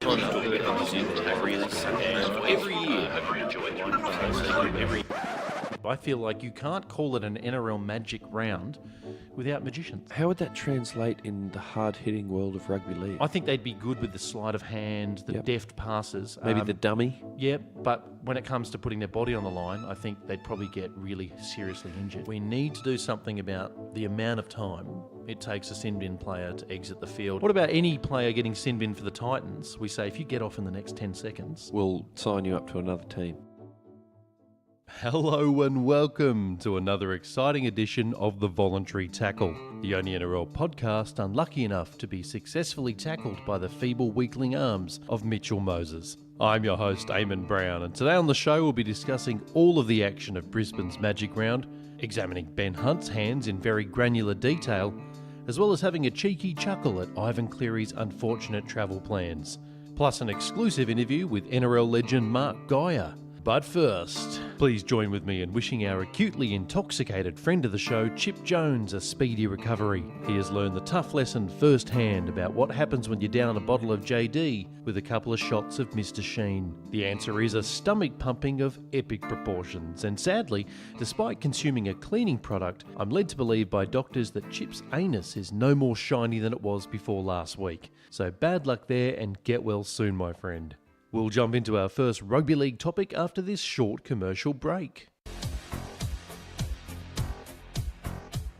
on 30% every year. I feel like you can't call it an NRL Magic Round without magicians. How would that translate in the hard-hitting world of rugby league? I think they'd be good with the sleight of hand, the Yep. deft passes. Maybe the dummy? Yeah, but when it comes to putting their body on the line, I think they'd probably get really seriously injured. We need to do something about the amount of time it takes a sin-bin player to exit the field. What about any player getting sin-bin for the Titans? We say if you get off in the next 10 seconds... We'll sign you up to another team. Hello and welcome to another exciting edition of The Voluntary Tackle, the only NRL podcast unlucky enough to be successfully tackled by the feeble weakling arms of Mitchell Moses. I'm your host, Eamon Brown, and today on the show we'll be discussing all of the action of Brisbane's Magic Round, examining Ben Hunt's hands in very granular detail, as well as having a cheeky chuckle at Ivan Cleary's unfortunate travel plans, plus an exclusive interview with NRL legend Mark Geyer. But first, please join with me in wishing our acutely intoxicated friend of the show, Chip Jones, a speedy recovery. He has learned the tough lesson firsthand about what happens when you down a bottle of JD with a couple of shots of Mr. Sheen. The answer is a stomach pumping of epic proportions, and sadly, despite consuming a cleaning product, I'm led to believe by doctors that Chip's anus is no more shiny than it was before last week. So bad luck there and get well soon, my friend. We'll jump into our first rugby league topic after this short commercial break.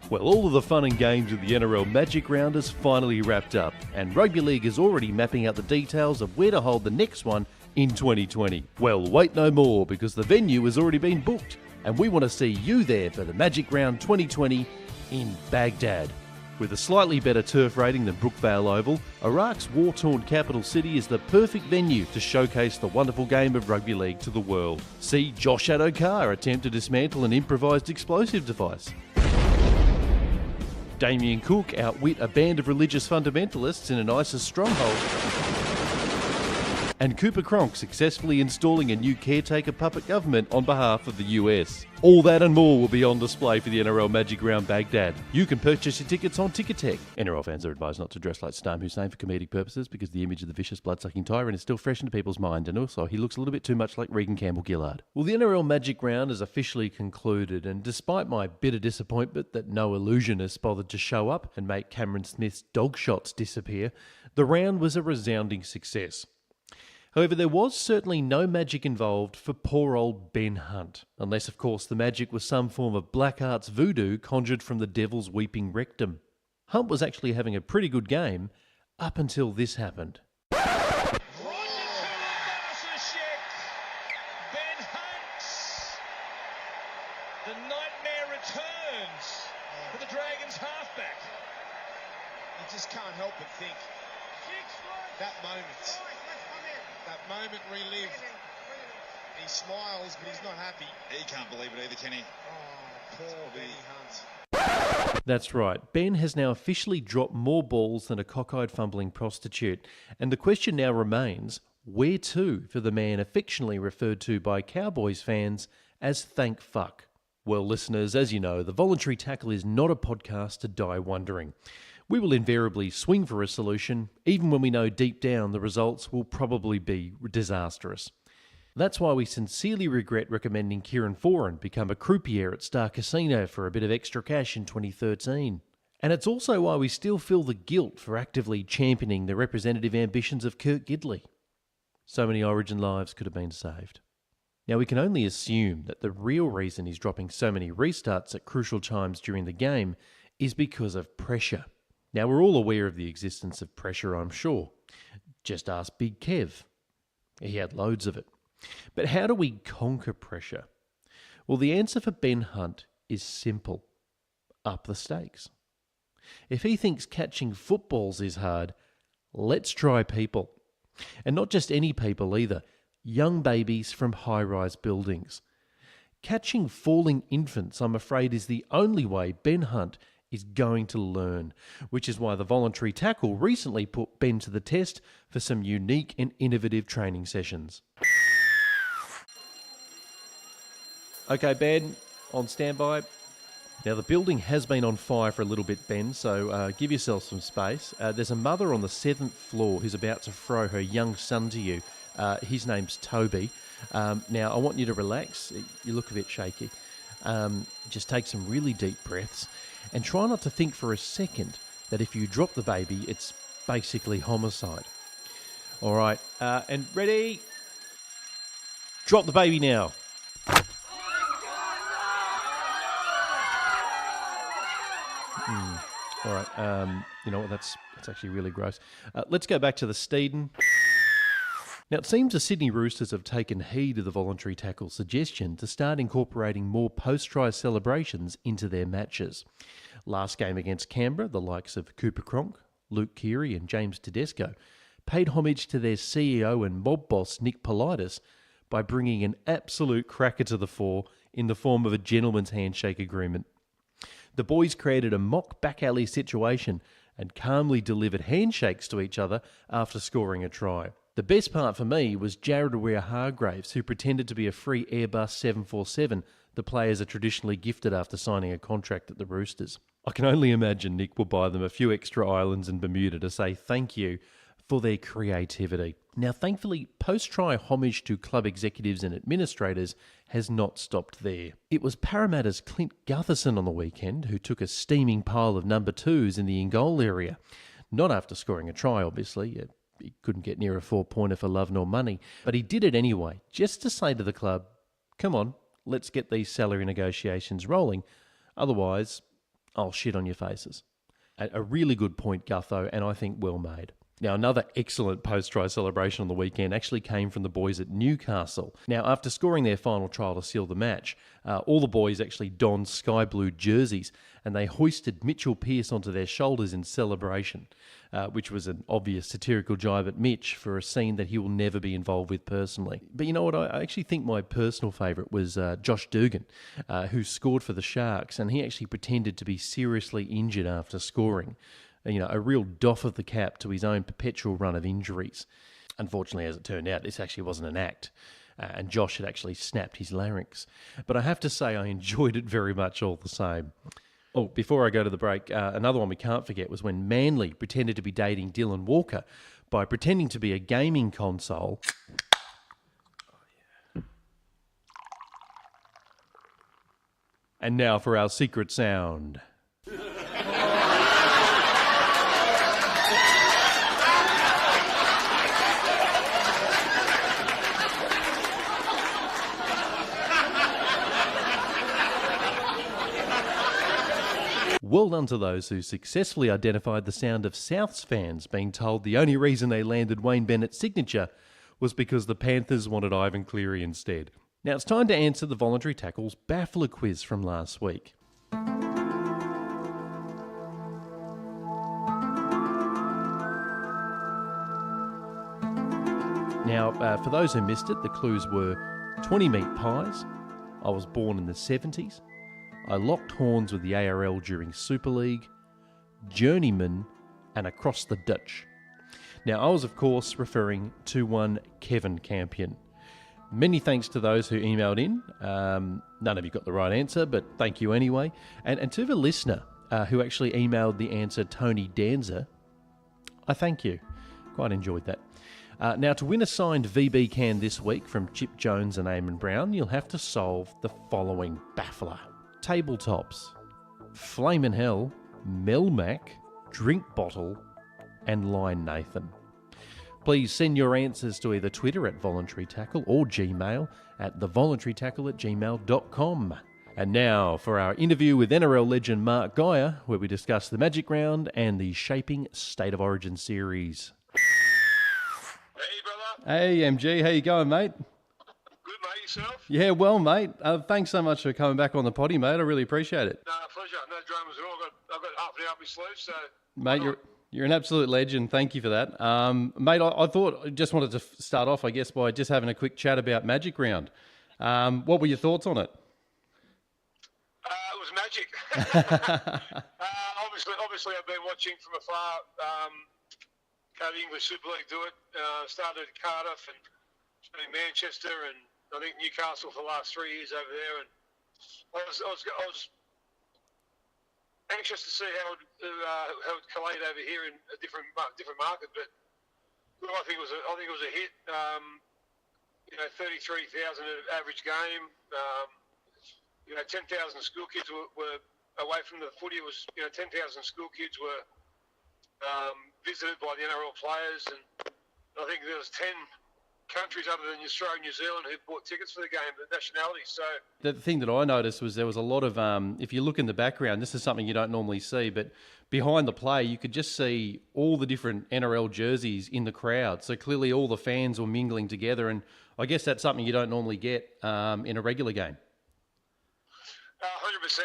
Well, all of the fun and games of the NRL Magic Round is finally wrapped up, and rugby league is already mapping out the details of where to hold the next one in 2020. Well, wait no more, because the venue has already been booked, and we want to see you there for the Magic Round 2020 in Baghdad. With a slightly better turf rating than Brookvale Oval, Iraq's war-torn capital city is the perfect venue to showcase the wonderful game of rugby league to the world. See Josh Adokar attempt to dismantle an improvised explosive device. Damien Cook outwit a band of religious fundamentalists in an ISIS stronghold. And Cooper Cronk successfully installing a new caretaker puppet government on behalf of the US. All that and more will be on display for the NRL Magic Round Baghdad. You can purchase your tickets on Ticketek. NRL fans are advised not to dress like Saddam Hussein for comedic purposes because the image of the vicious blood-sucking tyrant is still fresh into people's mind, and also he looks a little bit too much like Regan Campbell-Gillard. Well, the NRL Magic Round is officially concluded, and despite my bitter disappointment that no illusionists bothered to show up and make Cameron Smith's dog shots disappear, the round was a resounding success. However, there was certainly no magic involved for poor old Ben Hunt, unless of course the magic was some form of black arts voodoo conjured from the devil's weeping rectum. Hunt was actually having a pretty good game, up until this happened. Ben Hunt! The nightmare returns for the Dragons halfback. You just can't help but think that moment relived. He smiles, but he's not happy. He can't believe it either, can he? Oh, poor Benny Hunt. That's right, Ben has now officially dropped more balls than a cockeyed fumbling prostitute, and the question now remains, where to for the man affectionately referred to by Cowboys fans as Thank Fuck? Well, listeners, as you know, the Voluntary Tackle is not a podcast to die wondering. We will invariably swing for a solution, even when we know deep down the results will probably be disastrous. That's why we sincerely regret recommending Kieran Foran become a croupier at Star Casino for a bit of extra cash in 2013. And it's also why we still feel the guilt for actively championing the representative ambitions of Kurt Gidley. So many Origin lives could have been saved. Now, we can only assume that the real reason he's dropping so many restarts at crucial times during the game is because of pressure. Now, we're all aware of the existence of pressure, I'm sure. Just ask Big Kev. He had loads of it. But how do we conquer pressure? Well, the answer for Ben Hunt is simple. Up the stakes. If he thinks catching footballs is hard, let's try people. And not just any people either. Young babies from high-rise buildings. Catching falling infants, I'm afraid, is the only way Ben Hunt is going to learn, which is why the Voluntary Tackle recently put Ben to the test for some unique and innovative training sessions. Okay, Ben, on standby. Now, the building has been on fire for a little bit, Ben, so give yourself some space. There's a mother on the 7th floor who's about to throw her young son to you. His name's Toby. Now, I want you to relax. You look a bit shaky. Just take some really deep breaths and try not to think for a second that if you drop the baby, it's basically homicide. All right, and ready? Drop the baby now. All right, you know what, that's actually really gross. Let's go back to the Steeden. Now, it seems the Sydney Roosters have taken heed of the voluntary tackle suggestion to start incorporating more post-try celebrations into their matches. Last game against Canberra, the likes of Cooper Cronk, Luke Keary and James Tedesco paid homage to their CEO and mob boss Nick Politis by bringing an absolute cracker to the fore in the form of a gentleman's handshake agreement. The boys created a mock back alley situation and calmly delivered handshakes to each other after scoring a try. The best part for me was Jared Hargraves, who pretended to be a free Airbus 747 the players are traditionally gifted after signing a contract at the Roosters. I can only imagine Nick will buy them a few extra islands in Bermuda to say thank you for their creativity. Now, thankfully, post-try homage to club executives and administrators has not stopped there. It was Parramatta's Clint Gutherson on the weekend who took a steaming pile of number twos in the in-goal area. Not after scoring a try, obviously. He couldn't get near a 4-pointer for love nor money. But he did it anyway, just to say to the club, come on, let's get these salary negotiations rolling. Otherwise, I'll shit on your faces. A really good point, Gutho, and I think well made. Now, another excellent post-try celebration on the weekend actually came from the boys at Newcastle. Now, after scoring their final try to seal the match, all the boys actually donned sky blue jerseys and they hoisted Mitchell Pearce onto their shoulders in celebration, which was an obvious satirical jibe at Mitch for a scene that he will never be involved with personally. But you know what? I actually think my personal favourite was Josh Dugan, who scored for the Sharks, and he actually pretended to be seriously injured after scoring. You know, a real doff of the cap to his own perpetual run of injuries. Unfortunately, as it turned out, this actually wasn't an act, and Josh had actually snapped his larynx. But I have to say I enjoyed it very much all the same. Oh, before I go to the break, another one we can't forget was when Manly pretended to be dating Dylan Walker by pretending to be a gaming console. And now for our secret sound. Well done to those who successfully identified the sound of Souths fans being told the only reason they landed Wayne Bennett's signature was because the Panthers wanted Ivan Cleary instead. Now it's time to answer the voluntary tackles baffler quiz from last week. Now, for those who missed it, the clues were 20 meat pies, I was born in the 70s, I locked horns with the ARL during Super League, Journeyman, and Across the Ditch. Now, I was, of course, referring to one Kevin Campion. Many thanks to those who emailed in. None of you got the right answer, but thank you anyway. And to the listener who actually emailed the answer Tony Danza, I thank you. Quite enjoyed that. Now, to win a signed VB can this week from Chip Jones and Eamon Brown, you'll have to solve the following baffler. Tabletops, Flamin' Hell, Melmac, Drink Bottle, and Line Nathan. Please send your answers to either Twitter at Voluntary Tackle or Gmail at thevoluntarytackle@gmail.com. And now for our interview with NRL legend Mark Geyer, where we discuss the Magic Round and the Shaping State of Origin series. Hey, brother. Hey, MG, how you going, mate? Good, mate. Yourself? Yeah, well, mate. Thanks so much for coming back on the potty, mate. I really appreciate it. No, pleasure. No dramas at all. I've got half an hour up my sleeve, so... Mate, you're an absolute legend. Thank you for that. Mate, I thought I just wanted to start off, I guess, by just having a quick chat about Magic Round. What were your thoughts on it? It was magic. Obviously, I've been watching from afar how the English Super League do it. Started at Cardiff and in Manchester, and I think Newcastle for the last 3 years over there. And I was anxious to see how it collate over here in a different market. But well, I think it was a hit. 33,000 average game. 10,000 school kids were away from the footy. It was 10,000 school kids were visited by the NRL players, and I think there was 10 countries other than Australia and New Zealand who bought tickets for the game, the nationalities. So The thing that I noticed was there was a lot of, if you look in the background, this is something you don't normally see, but behind the play, you could just see all the different NRL jerseys in the crowd. So clearly all the fans were mingling together, and I guess that's something you don't normally get in a regular game. 100%.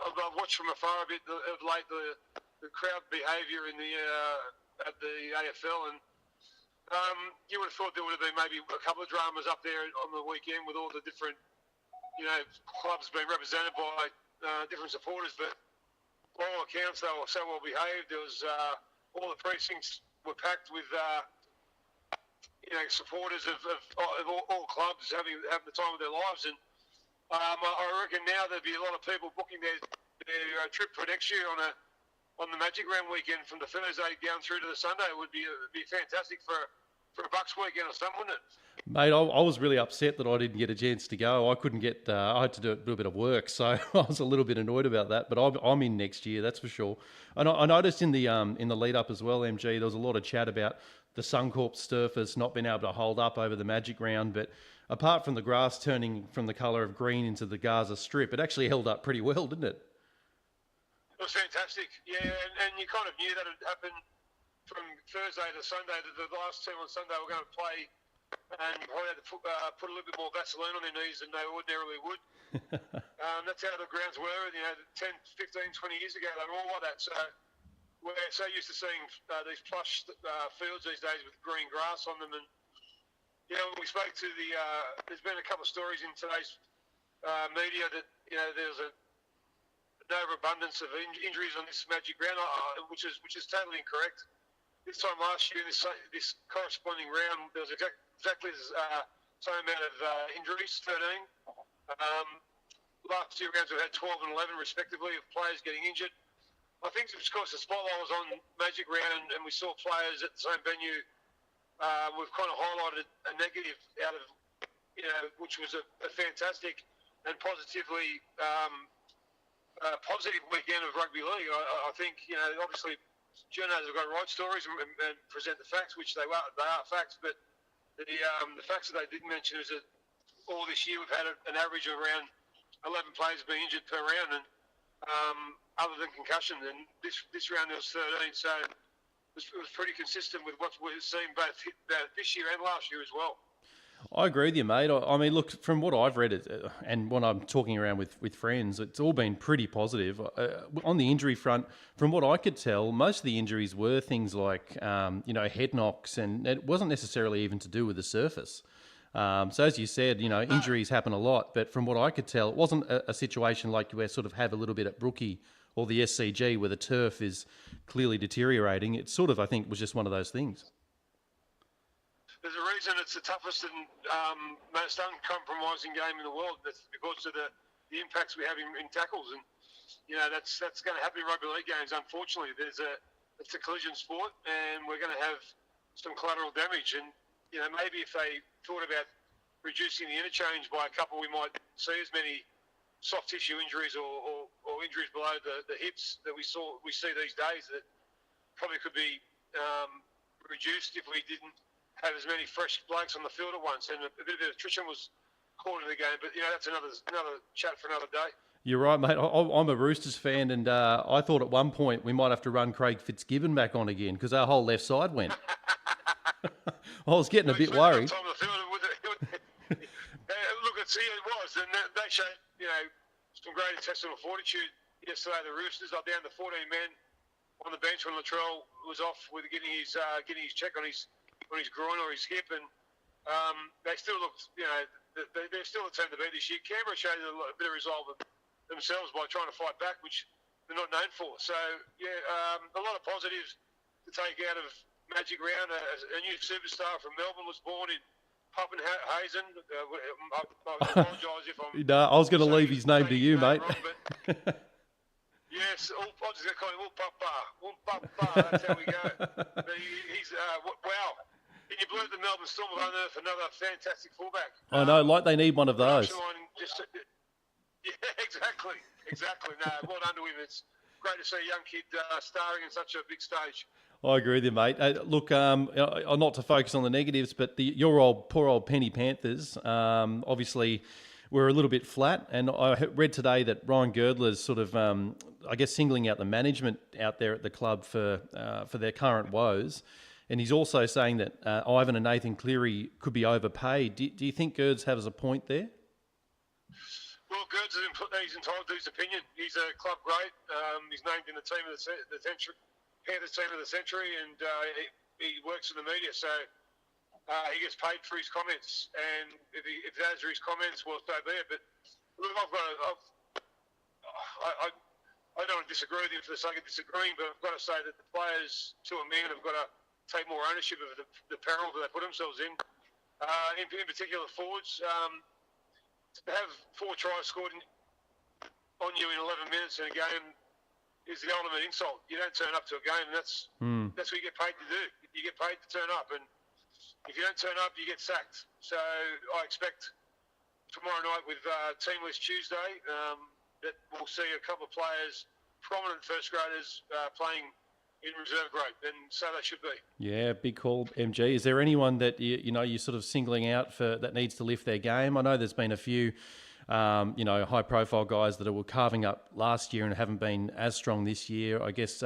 I've watched from afar a bit of late the crowd behaviour in at the AFL, and you would have thought there would have been maybe a couple of dramas up there on the weekend with all the different, clubs being represented by different supporters. But by all accounts, they were so well behaved. There was all the precincts were packed with, supporters of all clubs having the time of their lives. And I reckon now there'd be a lot of people booking their trip for next year on the Magic Round weekend from the Thursday down through to the Sunday. It would be fantastic for a Bucks weekend or something, wouldn't it? Mate, I was really upset that I didn't get a chance to go. I couldn't get. I had to do a bit of work, so I was a little bit annoyed about that. But I'm in next year, that's for sure. And I noticed in the lead up as well, MG, there was a lot of chat about the Suncorp surface not being able to hold up over the Magic Round. But apart from the grass turning from the colour of green into the Gaza Strip, it actually held up pretty well, didn't it? It was fantastic, yeah, and you kind of knew that it happened from Thursday to Sunday. The last team on Sunday were going to play, and probably had to put a little bit more Vaseline on their knees than they ordinarily would. That's how the grounds were, 10, 15, 20 years ago. They were all like that. So we're so used to seeing these plush fields these days with green grass on them. And when we spoke to there's been a couple of stories in today's media that there's an overabundance of injuries on this Magic Round, which is totally incorrect. This time last year, this corresponding round, there was exactly the same amount of injuries, 13. Last two rounds we had 12 and 11 respectively of players getting injured. I think it's because the spotlight was on Magic Round and we saw players at the same venue. We've kind of highlighted a negative out of, which was a fantastic and positive weekend of rugby league. I think, obviously, journalists have got to write stories and present the facts, which they are facts. But the facts that they did mention is that all this year we've had an average of around 11 players being injured per round, and other than concussion. And this round there was 13, so it was pretty consistent with what we've seen both this year and last year as well. I agree with you, mate. I mean, look, from what I've read and when I'm talking around with friends, it's all been pretty positive. On the injury front, from what I could tell, most of the injuries were things like, head knocks, and it wasn't necessarily even to do with the surface. So as you said, injuries happen a lot, but from what I could tell, it wasn't a situation like we sort of have a little bit at Brookie or the SCG where the turf is clearly deteriorating. It sort of, I think, was just one of those things. There's a reason it's the toughest and most uncompromising game in the world. That's because of the impacts we have in tackles, and that's going to happen in rugby league games. Unfortunately, it's a collision sport, and we're going to have some collateral damage. And maybe if they thought about reducing the interchange by a couple, we might see as many soft tissue injuries or injuries below the hips that we see these days. That probably could be reduced if we didn't have as many fresh blokes on the field at once, and a bit of attrition was caught in the game. But that's another chat for another day. You're right, mate. I'm a Roosters fan, and I thought at one point we might have to run Craig Fitzgibbon back on again because our whole left side went. I was getting a bit worried. Look, it was, and they showed some great intestinal fortitude yesterday. The Roosters are down to 14 men on the bench when Latrell was off with getting his check on his groin or his hip, and they still looked, they're still a team to beat this year. Canberra showed a bit of resolve themselves by trying to fight back, which they're not known for. So, a lot of positives to take out of Magic Round. A new superstar from Melbourne was born in Pappenhazen. I apologise if I'm... No, I was going to leave his name to you, mate. Wrong, but, Yes, I was going to call him Papa. That's how we go. But he's wow. Can you believe the Melbourne Storm will unearth another fantastic fullback? I know, like they need one of those. Yeah, exactly. No, well done to him. It's great to see a young kid starring in such a big stage. I agree with you, mate. Look, not to focus on the negatives, but your poor old Penny Panthers, obviously, were a little bit flat. And I read today that Ryan Girdler's sort of, I guess, singling out the management out there at the club for their current woes. And he's also saying that Ivan and Nathan Cleary could be overpaid. Do you think Girds has a point there? Well, Girds he's entitled to his opinion. He's a club great. He's named in the team of the century, Panthers team of the century, and he works in the media, so he gets paid for his comments. And if those are his comments, well, so be it. But look, I don't want to disagree with him for the sake of disagreeing, but I've got to say that the players, to a man, have got to take more ownership of the peril that they put themselves in. In particular, forwards. To have 4 tries scored on you in 11 minutes in a game is the ultimate insult. You don't turn up to a game, and that's what you get paid to do. You get paid to turn up, and if you don't turn up, you get sacked. So I expect tomorrow night with Team List Tuesday that we'll see a couple of players, prominent first graders, playing in reserve grade, and so they should be. Yeah, big call, MG. Is there anyone that you're sort of singling out for that needs to lift their game? I know there's been a few, high-profile guys that were carving up last year and haven't been as strong this year. I guess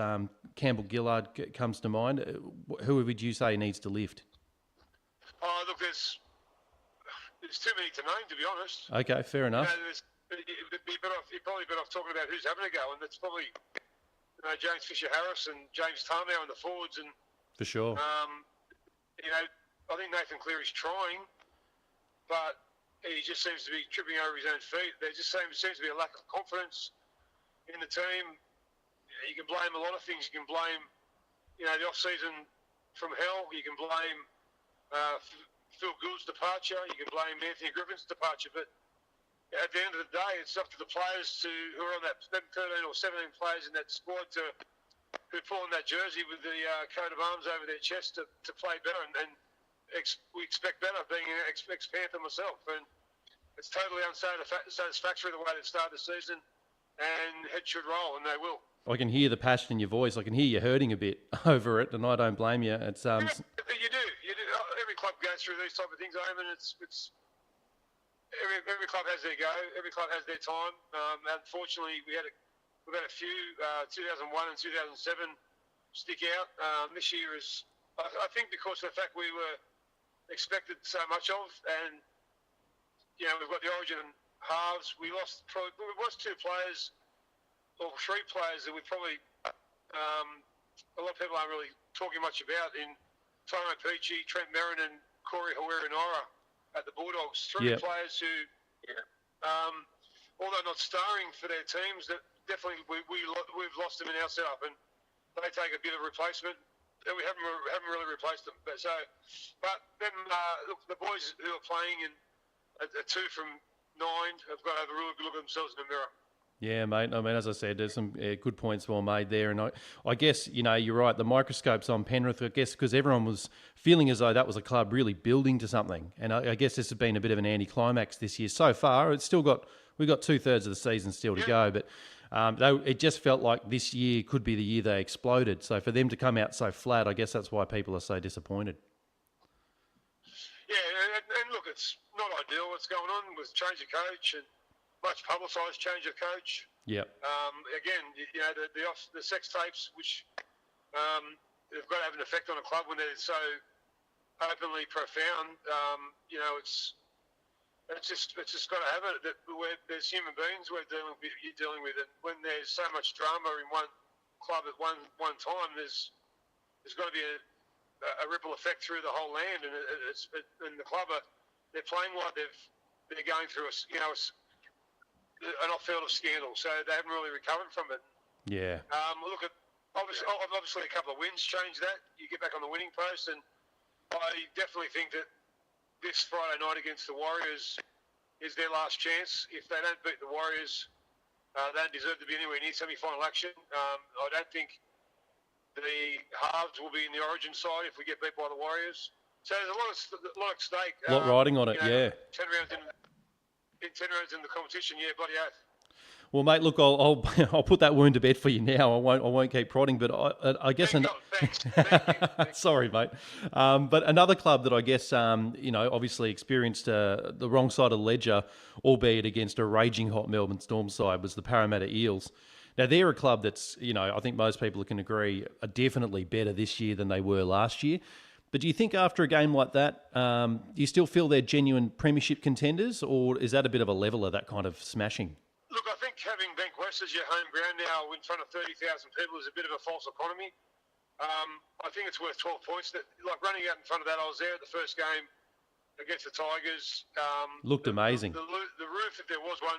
Campbell Gillard comes to mind. Who would you say needs to lift? Oh, look, there's too many to name, to be honest. Okay, fair enough. You're probably better off talking about who's having a go, and that's probably James Fisher-Harris and James Tarmow in the forwards. And for sure. I think Nathan Cleary's trying, but he just seems to be tripping over his own feet. There just seems to be a lack of confidence in the team. You can blame a lot of things. You can blame, the off-season from hell. You can blame Phil Gould's departure. You can blame Anthony Griffin's departure. But at the end of the day, it's up to the players who are on that 13 or 17 players in that squad who pull on that jersey with the coat of arms over their chest to play better. And we expect better, being an ex-Panther myself. And it's totally unsatisfactory the way they've started the season, and head should roll, and they will. I can hear the passion in your voice. I can hear you hurting a bit over it, and I don't blame you. It's You do. Every club goes through these type of things, Eamon. It's every club has their go. Every club has their time. Unfortunately, we've had a few 2001 and 2007 stick out. This year is, I think, because of the fact we were expected so much of, and we've got the Origin halves. We lost 2 players or 3 players that we probably a lot of people aren't really talking much about in Tyrone Peachy, Trent Merrin, and Corey Haweri-Nora at the Bulldogs. 3 players who, although not starring for their teams, that definitely we've lost them in our setup, and they take a bit of replacement. We haven't really replaced them. But then look, the boys who are playing in a 2 from 9 have got to have a really good look at themselves in the mirror. Yeah, mate. I mean, as I said, there's some good points well made there. And I guess, you're right, the microscope's on Penrith, I guess, because everyone was feeling as though that was a club really building to something. And I guess this has been a bit of an anticlimax this year. So far, we've got 2/3 of the season still to go. But it just felt like this year could be the year they exploded. So for them to come out so flat, I guess that's why people are so disappointed. Yeah, and look, it's not ideal what's going on with change of coach and much publicised change of coach. Yeah. Again, the sex tapes, which have got to have an effect on a club when they're so openly profound. It's just got to have it. That there's human beings you're dealing with, and when there's so much drama in one club at one time, there's got to be a ripple effect through the whole land, and and the club they're playing like they're going through an off-field of scandal, so they haven't really recovered from it. Yeah. Look at obviously a couple of wins change that. You get back on the winning post, and I definitely think that this Friday night against the Warriors is their last chance. If they don't beat the Warriors They don't deserve to be anywhere near semi-final action. I don't think the halves will be in the Origin side if we get beat by the Warriors. So there's a lot at stake. A lot riding on it, yeah. 10 rounds in the competition, yeah, bloody oath. Well, mate, look, I'll I'll put that wound to bed for you now. I won't keep prodding, but I guess. Thanks. Thank you. Sorry, mate. But another club that I guess obviously experienced the wrong side of the ledger, albeit against a raging hot Melbourne Storm side, was the Parramatta Eels. Now they're a club that's I think most people can agree are definitely better this year than they were last year. But do you think after a game like that, do you still feel they're genuine premiership contenders, or is that a bit of a leveler, that kind of smashing? Look, I think having Bankwest as your home ground now in front of 30,000 people is a bit of a false economy. I think it's worth 12 points. Like running out in front of that, I was there at the first game against the Tigers. Looked amazing. The roof, if there was one,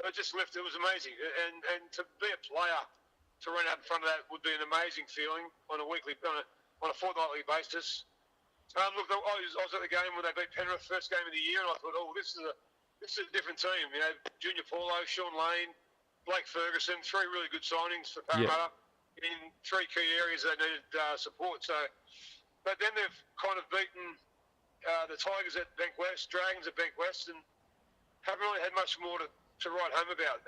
it just lifted. It was amazing. And to be a player to run out in front of that would be an amazing feeling on a fortnightly basis. Look, I was at the game when they beat Penrith first game of the year, and I thought, this is a different team. Junior Paulo, Sean Lane, Blake Ferguson, 3 really good signings for Parramatta in 3 key areas they needed support. So, but then they've kind of beaten the Tigers at Bankwest, Dragons at Bankwest, and haven't really had much more to write home about.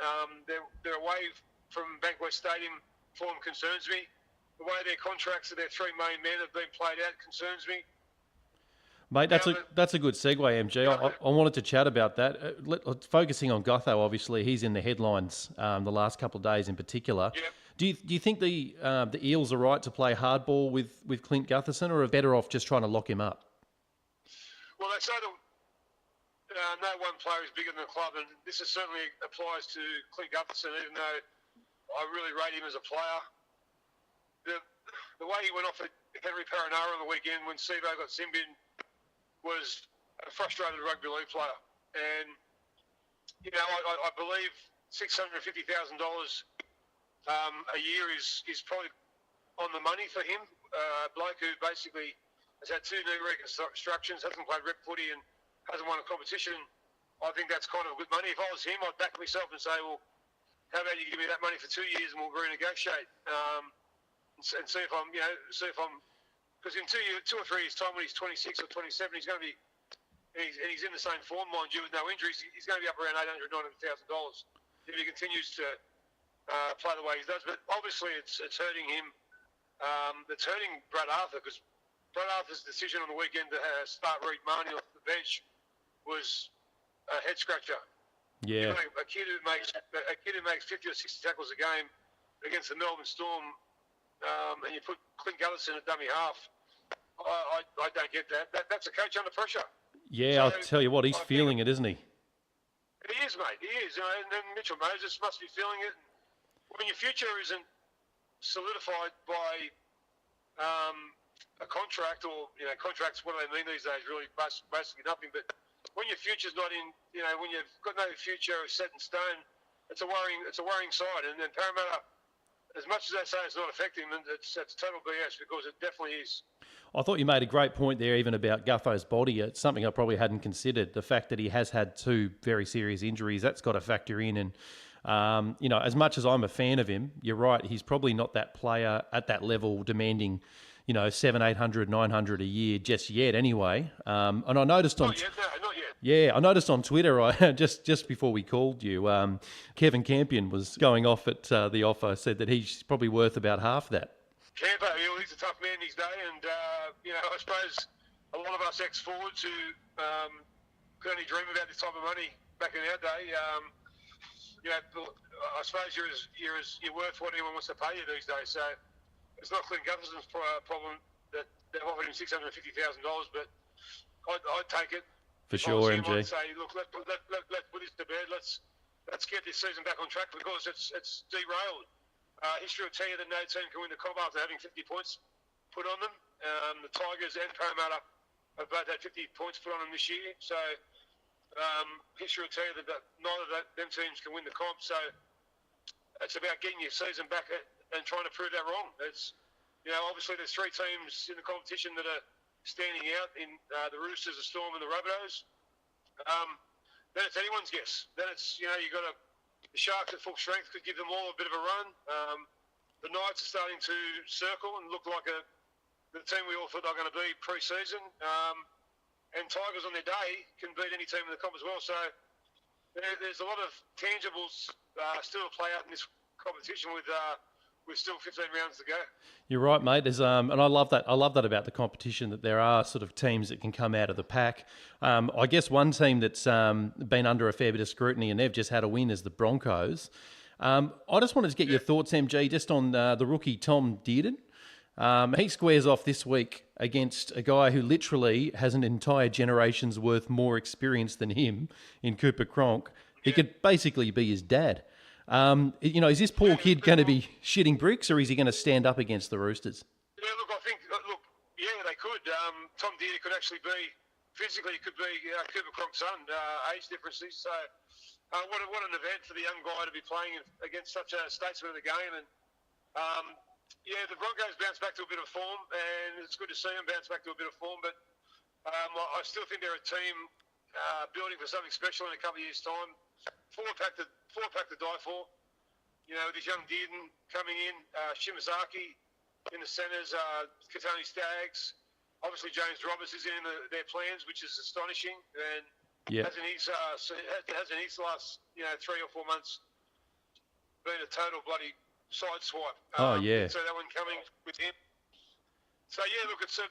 Their away from Bankwest Stadium form concerns me. The way their contracts of their 3 main men have been played out concerns me. Mate, that's a good segue, MG. I wanted to chat about that. Focusing on Gutho, obviously, he's in the headlines the last couple of days in particular. Yep. Do you think the Eels are right to play hardball with Clint Gutherson, or are better off just trying to lock him up? Well, they say that no one player is bigger than the club, and this certainly applies to Clint Gutherson, even though I really rate him as a player. The way he went off at Henry Paranara on the weekend when Sivo got Simbin was a frustrated rugby league player. And, I believe $650,000 a year is probably on the money for him. A bloke who basically has had 2 knee reconstructions, hasn't played rep footy and hasn't won a competition. I think that's kind of good money. If I was him, I'd back myself and say, well, how about you give me that money for 2 years and we'll renegotiate and see if I'm, because in 2 or 3 years' time, when he's 26 or 27, he's going to be, and he's in the same form, mind you, with no injuries. He's going to be up around $800,000, $900,000 if he continues to play the way he does. But obviously, it's hurting him. It's hurting Brad Arthur, because Brad Arthur's decision on the weekend to start Reed Marnie off the bench was a head scratcher. Yeah. A kid who makes 50 or 60 tackles a game against the Melbourne Storm, and you put Clint Gutherson at dummy half. I don't get that. That's a coach under pressure. Yeah, so, I'll tell you what, he's feeling it, isn't he? He is, mate. He is. And then Mitchell Moses must be feeling it. When your future isn't solidified by a contract, or contracts, what do they mean these days? Really, basically nothing. But when your future's not in, when you've got no future set in stone, it's a worrying side. And then Parramatta, as much as they say it's not affecting them, it's total BS, because it definitely is. I thought you made a great point there, even about Gutho's body. It's something I probably hadn't considered. The fact that he has had 2 very serious injuries, that's got to factor in. And, as much as I'm a fan of him, you're right, he's probably not that player at that level demanding, $700, $800, $900 a year just yet anyway. And I noticed on... Not yet. Yeah, I noticed on Twitter, just before we called you, Kevin Campion was going off at the offer, said that he's probably worth about half that. Campo, he's a tough man these days, and I suppose a lot of us ex-forwards who could only dream about this type of money back in our day, I suppose you're worth what anyone wants to pay you these days. So it's not Clint Gutherson's problem that they've offered him $650,000, but I'd take it. For sure, I'd MG. say, look, let's put this to bed. Let's get this season back on track, because it's derailed. History will tell you that no team can win the comp after having 50 points put on them. The Tigers and Parramatta have both had 50 points put on them this year. So history will tell you that neither of them teams can win the comp. So it's about getting your season back and trying to prove that wrong. It's obviously there's 3 teams in the competition that are standing out in the Roosters, the Storm, and the Rabbitohs. Then it's anyone's guess. Then it's you've got to the Sharks at full strength could give them all a bit of a run. The Knights are starting to circle and look like the team we all thought they were going to be pre-season. And Tigers on their day can beat any team in the comp as well. So there's a lot of tangibles still to play out in this competition with still 15 rounds to go. You're right, mate. There's and I love that. I love that about the competition, that there are sort of teams that can come out of the pack. I guess one team that's been under a fair bit of scrutiny and they've just had a win is the Broncos. I just wanted to get your thoughts, MG, just on the rookie Tom Dearden. He squares off this week against a guy who literally has an entire generation's worth more experience than him in Cooper Cronk. He could basically be his dad. Is this poor kid going to be shitting bricks, or is he going to stand up against the Roosters? Yeah, look, I think, they could. Tom Dearden could actually be, physically, could be Cooper Cronk's son, age differences. So what an event for the young guy to be playing against such a statesman of the game. And the Broncos bounced back to a bit of form, and it's good to see them bounce back to a bit of form. But I still think they're a team building for something special in a couple of years' time. Four pack to die for. With this young Dearden coming in, Shimazaki in the centres, Katoni Staggs. Obviously, James Roberts is in their plans, which is astonishing. And hasn't his last 3 or 4 months been a total bloody side swipe? So that one coming with him. So look, it's a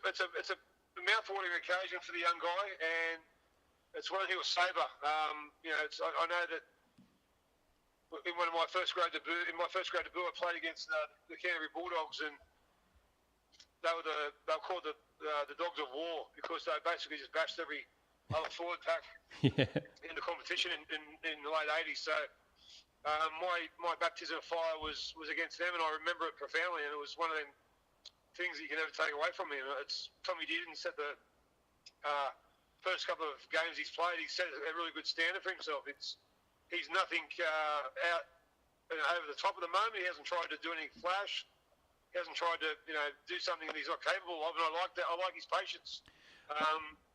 mouth-watering occasion for the young guy, and it's one he'll savour. I know that in one of my first grade debut, I played against the Canterbury Bulldogs, and they were called the Dogs of War because they basically just bashed every other forward pack in the competition in the late 80s. So my baptism of fire was against them, and I remember it profoundly. And it was one of them things that you can never take away from him. It's Tommy Dearden set the first couple of games he's played. He set a really good standard for himself. He's nothing out over the top at the moment. He hasn't tried to do anything flash. He hasn't tried to do something that he's not capable of, and I like that. I like his patience.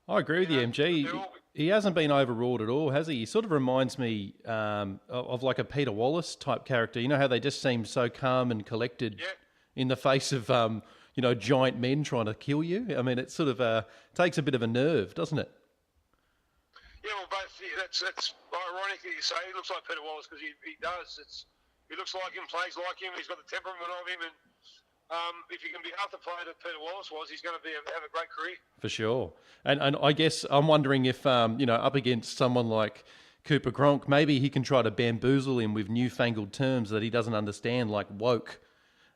I agree with you, MG. He hasn't been overwrought at all, has he? He sort of reminds me of like a Peter Wallace type character. You know how they just seem so calm and collected in the face of giant men trying to kill you. I mean, it sort of takes a bit of a nerve, doesn't it? Yeah, well, both. That's ironic that you say he looks like Peter Wallace, because he does. He looks like him, plays like him. He's got the temperament of him, and if he can be half the player that Peter Wallace was, he's going to have a great career. For sure. And I guess I'm wondering if up against someone like Cooper Cronk, maybe he can try to bamboozle him with newfangled terms that he doesn't understand, like woke.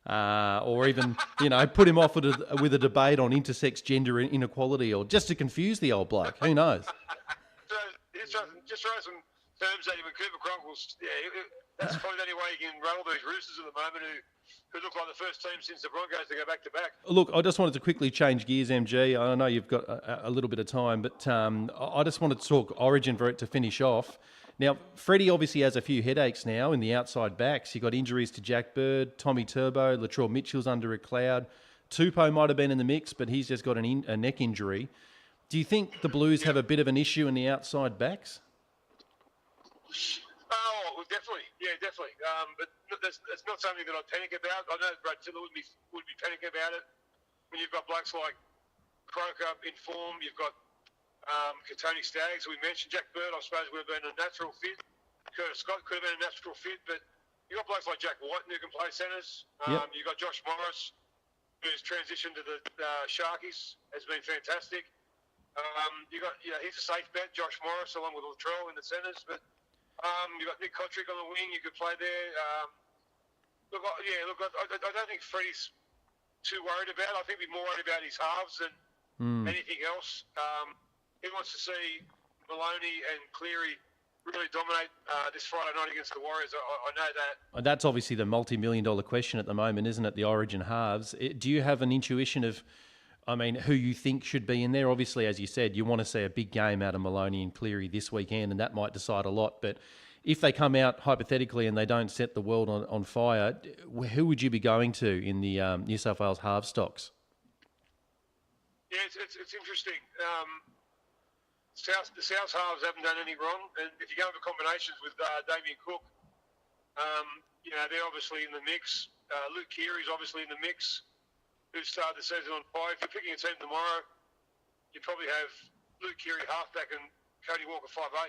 Or even, put him off with a debate on intersex gender inequality, or just to confuse the old bloke. Who knows? Just throw some terms at him, and Cooper Cronk will. That's probably the only way you can rattle these Roosters at the moment, who look like the first team since the Broncos to go back to back. Look, I just wanted to quickly change gears, MG. I know you've got a little bit of time, but I just wanted to talk Origin for it to finish off. Now, Freddie obviously has a few headaches now in the outside backs. You've got injuries to Jack Bird, Tommy Turbo, Latrell Mitchell's under a cloud. Tupou might have been in the mix, but he's just got a neck injury. Do you think the Blues have a bit of an issue in the outside backs? Oh, definitely. Yeah, definitely. But it's not something that I panic about. I know Brad Tiller would be panicking about it. When you've got blokes like Croker in form, you've got Katoni Staggs, we mentioned. Jack Bird, I suppose, would have been a natural fit. Curtis Scott could have been a natural fit, but you've got blokes like Jack White who can play centres. You've got Josh Morris, who's transitioned to the Sharkies, has been fantastic. He's a safe bet, Josh Morris, along with Latrell in the centres. But you've got Nick Kotrick on the wing, you could play there. I don't think Freddie's too worried about it. I think he'd be more worried about his halves than anything else. He wants to see Maloney and Cleary really dominate this Friday night against the Warriors. I know that. That's obviously the multi-million-dollar question at the moment, isn't it? The Origin halves. Do you have an intuition of, who you think should be in there? Obviously, as you said, you want to see a big game out of Maloney and Cleary this weekend, and that might decide a lot. But if they come out hypothetically and they don't set the world on fire, who would you be going to in the New South Wales halves stocks? Yeah, it's interesting. The South halves haven't done any wrong, and if you go over combinations with Damien Cook They're obviously in the mix. Luke Keary's obviously in the mix, who started the season on fire. If you're picking a team tomorrow, you probably have Luke Keary halfback and Cody Walker 5'8".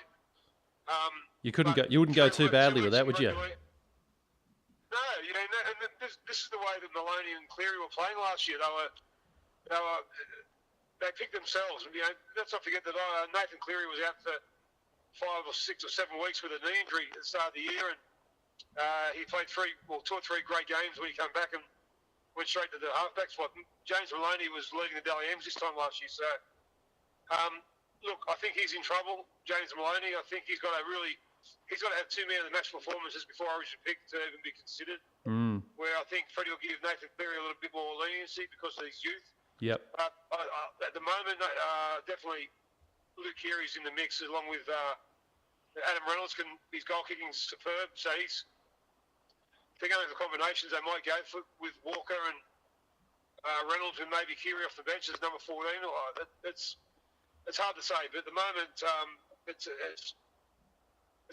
You wouldn't go too badly with that, would you? No, and this is the way that Maloney and Cleary were playing last year. They picked themselves. Let's not forget that Nathan Cleary was out for 5 or 6 or 7 weeks with a knee injury at the start of the year, and he played 2 or 3 great games when he came back and went straight to the halfback spot. James Maloney was leading the Dally M's this time last year, so look, I think he's in trouble, James Maloney. I think he's got to have 2 man of the match performances before Origin pick to even be considered. Where I think Freddie will give Nathan Cleary a little bit more leniency because of his youth. Yep. At the moment, definitely Luke Keary's in the mix along with Adam Reynolds. His goal kicking is superb, so they're going for combinations. They might go with Walker and Reynolds and maybe Keary off the bench as number 14. It's hard to say, but at the moment, it's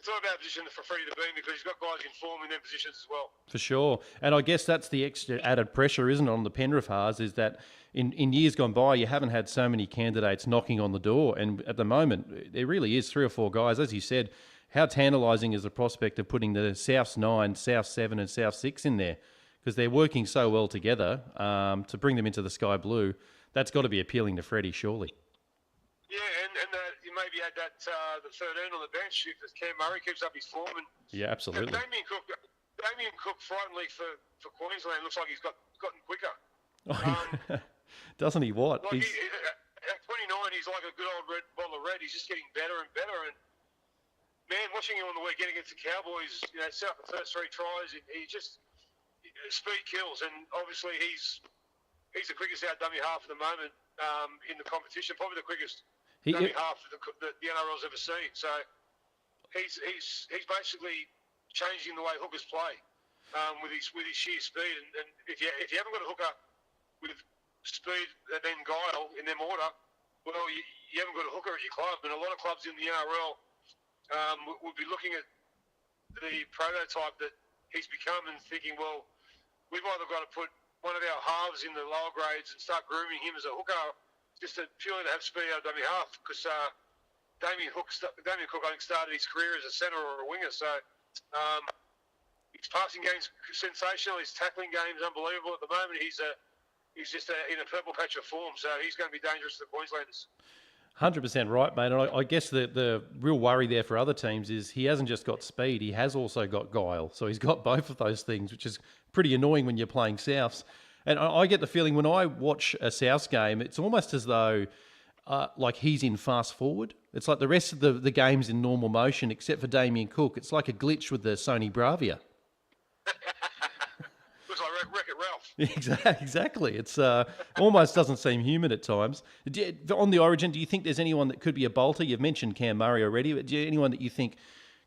not a bad position for Freddie to be in because he's got guys in form in their positions as well. For sure. And I guess that's the extra added pressure, isn't it, on the Penrith halves, is that in years gone by, you haven't had so many candidates knocking on the door. And at the moment, there really is 3 or 4 guys. As you said, how tantalising is the prospect of putting the Souths 9, South 7 and South 6 in there? Because they're working so well together to bring them into the Sky Blue. That's got to be appealing to Freddie, surely. Yeah, and you maybe add that the 13 on the bench if Cam Murray keeps up his form. Yeah, absolutely. Damien Cook, frighteningly for Queensland, looks like he's gotten quicker. Doesn't he? What? Like at 29, he's like a good old bottle of red. He's just getting better and better. And man, watching him on the weekend against the Cowboys, set up the first 3 tries. Speed kills, and obviously he's the quickest out dummy half at the moment in the competition. Probably the quickest dummy half that the NRL's ever seen. So he's basically changing the way hookers play with his sheer speed. And if you haven't got a hooker with speed and then guile in them order, well, you haven't got a hooker at your club. And a lot of clubs in the NRL would be looking at the prototype that he's become and thinking, well, we've either got to put one of our halves in the lower grades and start grooming him as a hooker just purely to have speed out of dummy half, because Damien Cook, I think, started his career as a centre or a winger. So his passing game's sensational. His tackling game's unbelievable at the moment. He's just in a purple patch of form, so he's going to be dangerous to the Queenslanders. 100% right, mate. And I guess the real worry there for other teams is he hasn't just got speed, he has also got guile. So he's got both of those things, which is pretty annoying when you're playing Souths. And I get the feeling when I watch a Souths game, it's almost as though like he's in fast forward. It's like the rest of the game's in normal motion, except for Damien Cook. It's like a glitch with the Sony Bravia. Looks like Wreck-It Ralph. Exactly. It's almost doesn't seem human at times. On the Origin, do you think there's anyone that could be a bolter? You've mentioned Cam Murray already, but anyone that you think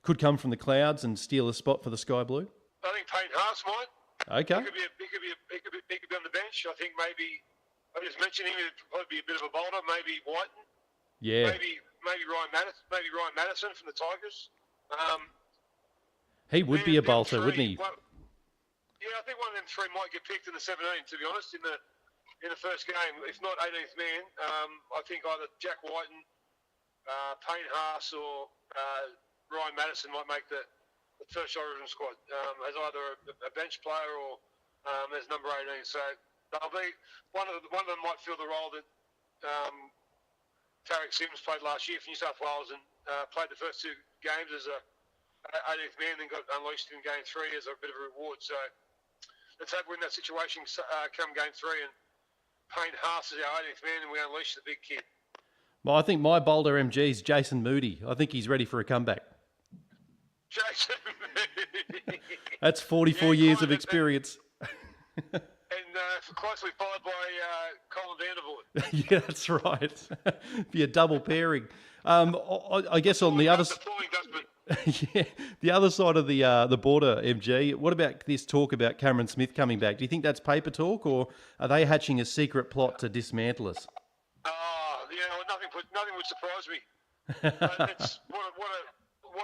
could come from the clouds and steal a spot for the Sky Blue? I think Payne Haas might. Okay. He could be on the bench. I think maybe I just mentioned him. He'd probably be a bit of a bolter. Maybe Whiten. Yeah. Maybe Ryan Madison. Maybe Ryan Madison from the Tigers. He would be a bolter, wouldn't he? Yeah, I think one of them 3 might get picked in the 17. To be honest, in the first game, if not 18th man, I think either Jack Whiten, Payne Haas, or Ryan Madison might make the first Origin squad as either a bench player or as number 18. So they'll be one of them might fill the role that Tarek Sims played last year for New South Wales and played the first 2 games as a 18th man, then got unleashed in game 3 as a bit of a reward. So let's hope we're in that situation come game 3 and Payne Haas is our 18th man and we unleash the big kid. Well, I think my bolder MG is Jason Moody. I think he's ready for a comeback. Jason Moody. That's 44 years of experience. And closely followed by Colin Vandervoort. Yeah, that's right. Be a double pairing. I guess on the other side. Yeah, the other side of the border, MG. What about this talk about Cameron Smith coming back? Do you think that's paper talk, or are they hatching a secret plot to dismantle us? Nothing would surprise me. It's what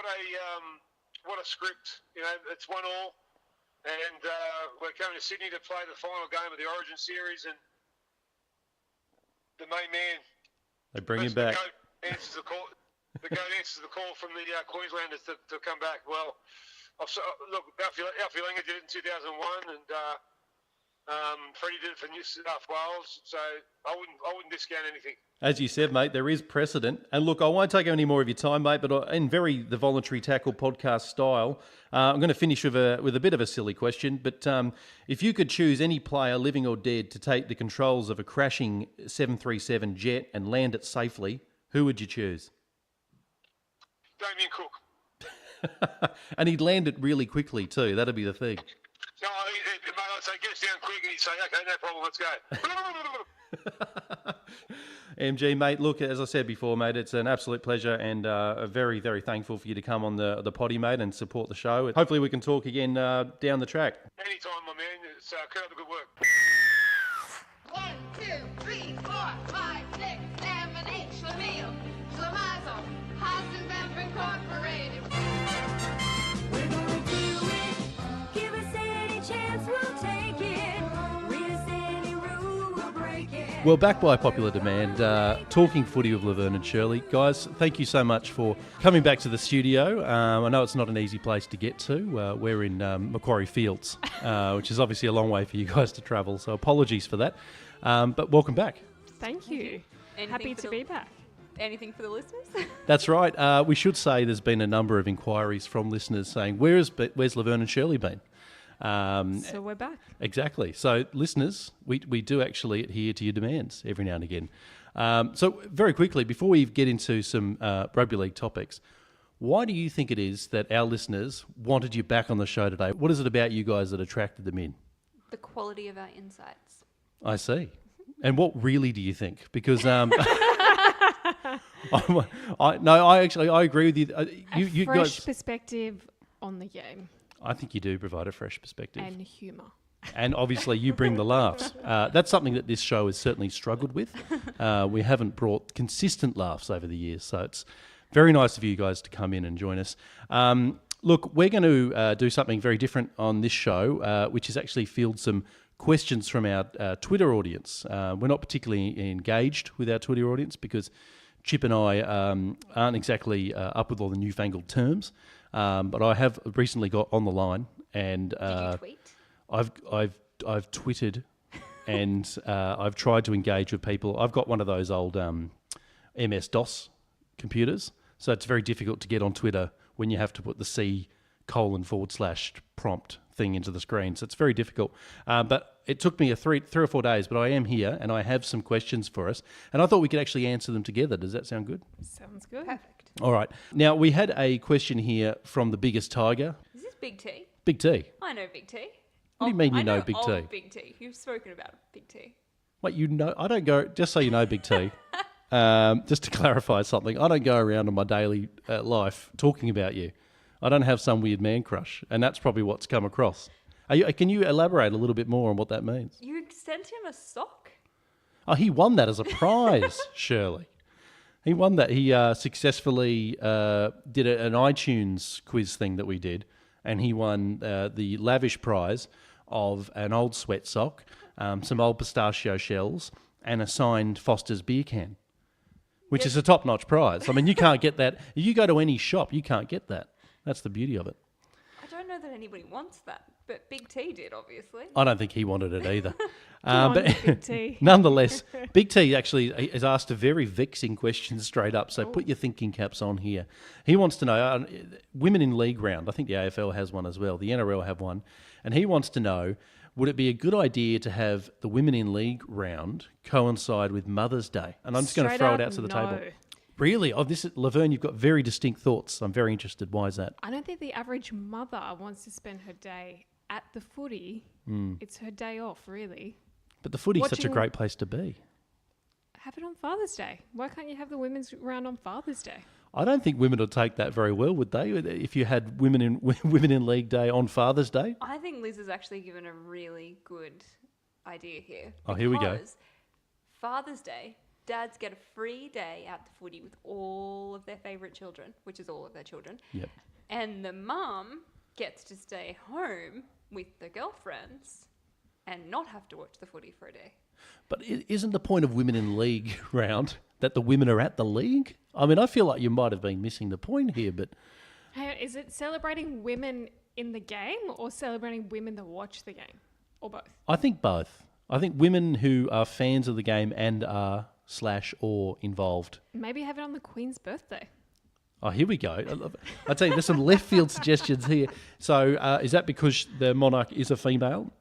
a what a script. You know, it's 1-1, and we're coming to Sydney to play the final game of the Origin series, and the main man, They bring him back. The goat answers the call. The goat answers the call from the Queenslanders to come back. Well, look, Alfie Langer did it in 2001, and Freddie did it for New South Wales. So I wouldn't discount anything. As you said, mate, there is precedent. And look, I won't take any more of your time, mate, but in the Voluntary Tackle podcast style, I'm going to finish with a bit of a silly question. But if you could choose any player, living or dead, to take the controls of a crashing 737 jet and land it safely, who would you choose? Damien Cook. And he'd land it really quickly too. That'd be the thing. No, I'd say get us down quick, and he'd say, okay, no problem, let's go. MG, mate, look, as I said before, mate, it's an absolute pleasure, and very, very thankful for you to come on the potty, mate, and support the show. Hopefully we can talk again down the track. Anytime, my man. It's keep up the good work. 1, 2, 3, 4, 5, 6, 7, 8, Schlemiel, Schlemazel, Hasenbemp Incorporated. We're gonna do it. Give us any chance, we'll take it. Risk any rule, we'll break it. Well, back by popular demand, talking footy with Laverne and Shirley. Guys, thank you so much for coming back to the studio. I know it's not an easy place to get to. We're in Macquarie Fields, which is obviously a long way for you guys to travel, so apologies for that. But welcome back. Thank you. Happy to be back. Anything for the listeners? That's right. We should say there's been a number of inquiries from listeners saying, where's Laverne and Shirley been? So we're back. Exactly. So, listeners, we do actually adhere to your demands every now and again. So, very quickly, before we get into some rugby league topics, why do you think it is that our listeners wanted you back on the show today? What is it about you guys that attracted them in? The quality of our insights. I see. And what really do you think? Because I agree with you. You fresh guys, perspective on the game I think you do provide a fresh perspective. and humour. And obviously you bring the laughs. That's something that this show has certainly struggled with. We haven't brought consistent laughs over the years, so it's very nice of you guys to come in and join us. Look, we're going to do something very different on this show, which is actually field some questions from our Twitter audience. We're not particularly engaged with our Twitter audience because Chip and I aren't exactly up with all the newfangled terms, but I have recently got on the line and Did you tweet? I've tweeted and I've tried to engage with people. I've got one of those old MS-DOS computers, so it's very difficult to get on Twitter when you have to put the C:/prompt thing into the screen. So it's very difficult. But it took me three or 4 days, but I am here and I have some questions for us. And I thought we could actually answer them together. Does that sound good? Sounds good. Perfect. All right. Now, we had a question here from the biggest tiger, Is this Big T? Big T. I know Big T. What do you mean you I know Big T? of Big T. You've spoken about Big T. Wait, you know, I don't go, just so you know, Big T, just to clarify something, I don't go around in my daily life talking about you. I don't have some weird man crush, and that's probably what's come across. Can you elaborate a little bit more on what that means? You sent him a sock? Oh, he won that as a prize, Shirley. He won that. He successfully did an iTunes quiz thing that we did, and he won the lavish prize of an old sweat sock, some old pistachio shells, and a signed Foster's beer can, which is a top-notch prize. I mean, you can't get that. If you go to any shop, you can't get that. That's the beauty of it. I don't know that anybody wants that, but Big T did, obviously. I don't think he wanted it either. on, but Big T. Nonetheless, Big T actually has asked a very vexing question straight up, so put your thinking caps on here. He wants to know, women in league round, I think the AFL has one as well, the NRL have one, and he wants to know, would it be a good idea to have the women in league round coincide with Mother's Day? And I'm just going to Straight throw it up, out to the no. table. Really? Oh, Laverne, you've got very distinct thoughts. I'm very interested. Why is that? I don't think the average mother wants to spend her day at the footy. It's her day off, really. But the footy's such a Watching- great place to be. Have it on Father's Day. Why can't you have the women's round on Father's Day? I don't think women would take that very well, would they? If you had women in league day on Father's Day. I think Liz has actually given a really good idea here. Oh, here we go. Because Father's Day, dads get a free day out to footy with all of their favourite children, which is all of their children. Yep. and the mum gets to stay home with the girlfriends and not have to watch the footy for a day. But isn't the point of Women in League round that the women are at the league? I mean, I feel like you might have been missing the point here, but... Hey, is it celebrating women in the game or celebrating women that watch the game? Or both? I think both. I think women who are fans of the game and are /or involved. Maybe have it on the Queen's birthday. Oh, here we go. I tell you, there's some left field suggestions here. So is that because the monarch is a female?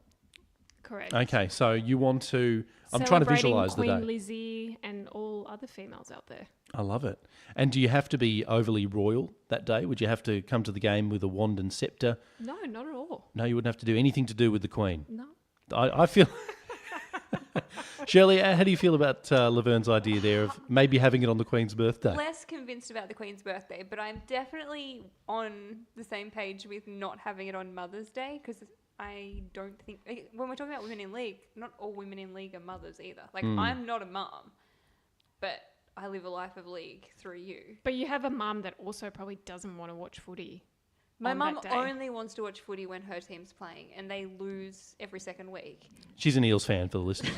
Correct. Okay, so you want to... I'm trying to visualise the Queen day. Lizzie and all other females out there. I love it. And do you have to be overly royal that day? Would you have to come to the game with a wand and sceptre? No, not at all. No, you wouldn't have to do anything to do with the Queen. No. I feel... Shirley, how do you feel about Laverne's idea there of maybe having it on the Queen's birthday? Less convinced about the Queen's birthday, but I'm definitely on the same page with not having it on Mother's Day, because I don't think... When we're talking about women in league, not all women in league are mothers either. Like, I'm not a mum, but I live a life of league through you. But you have a mum that also probably doesn't want to watch footy. My on mum that day. only wants to watch footy when her team's playing, and they lose every second week. She's an Eels fan for the listeners.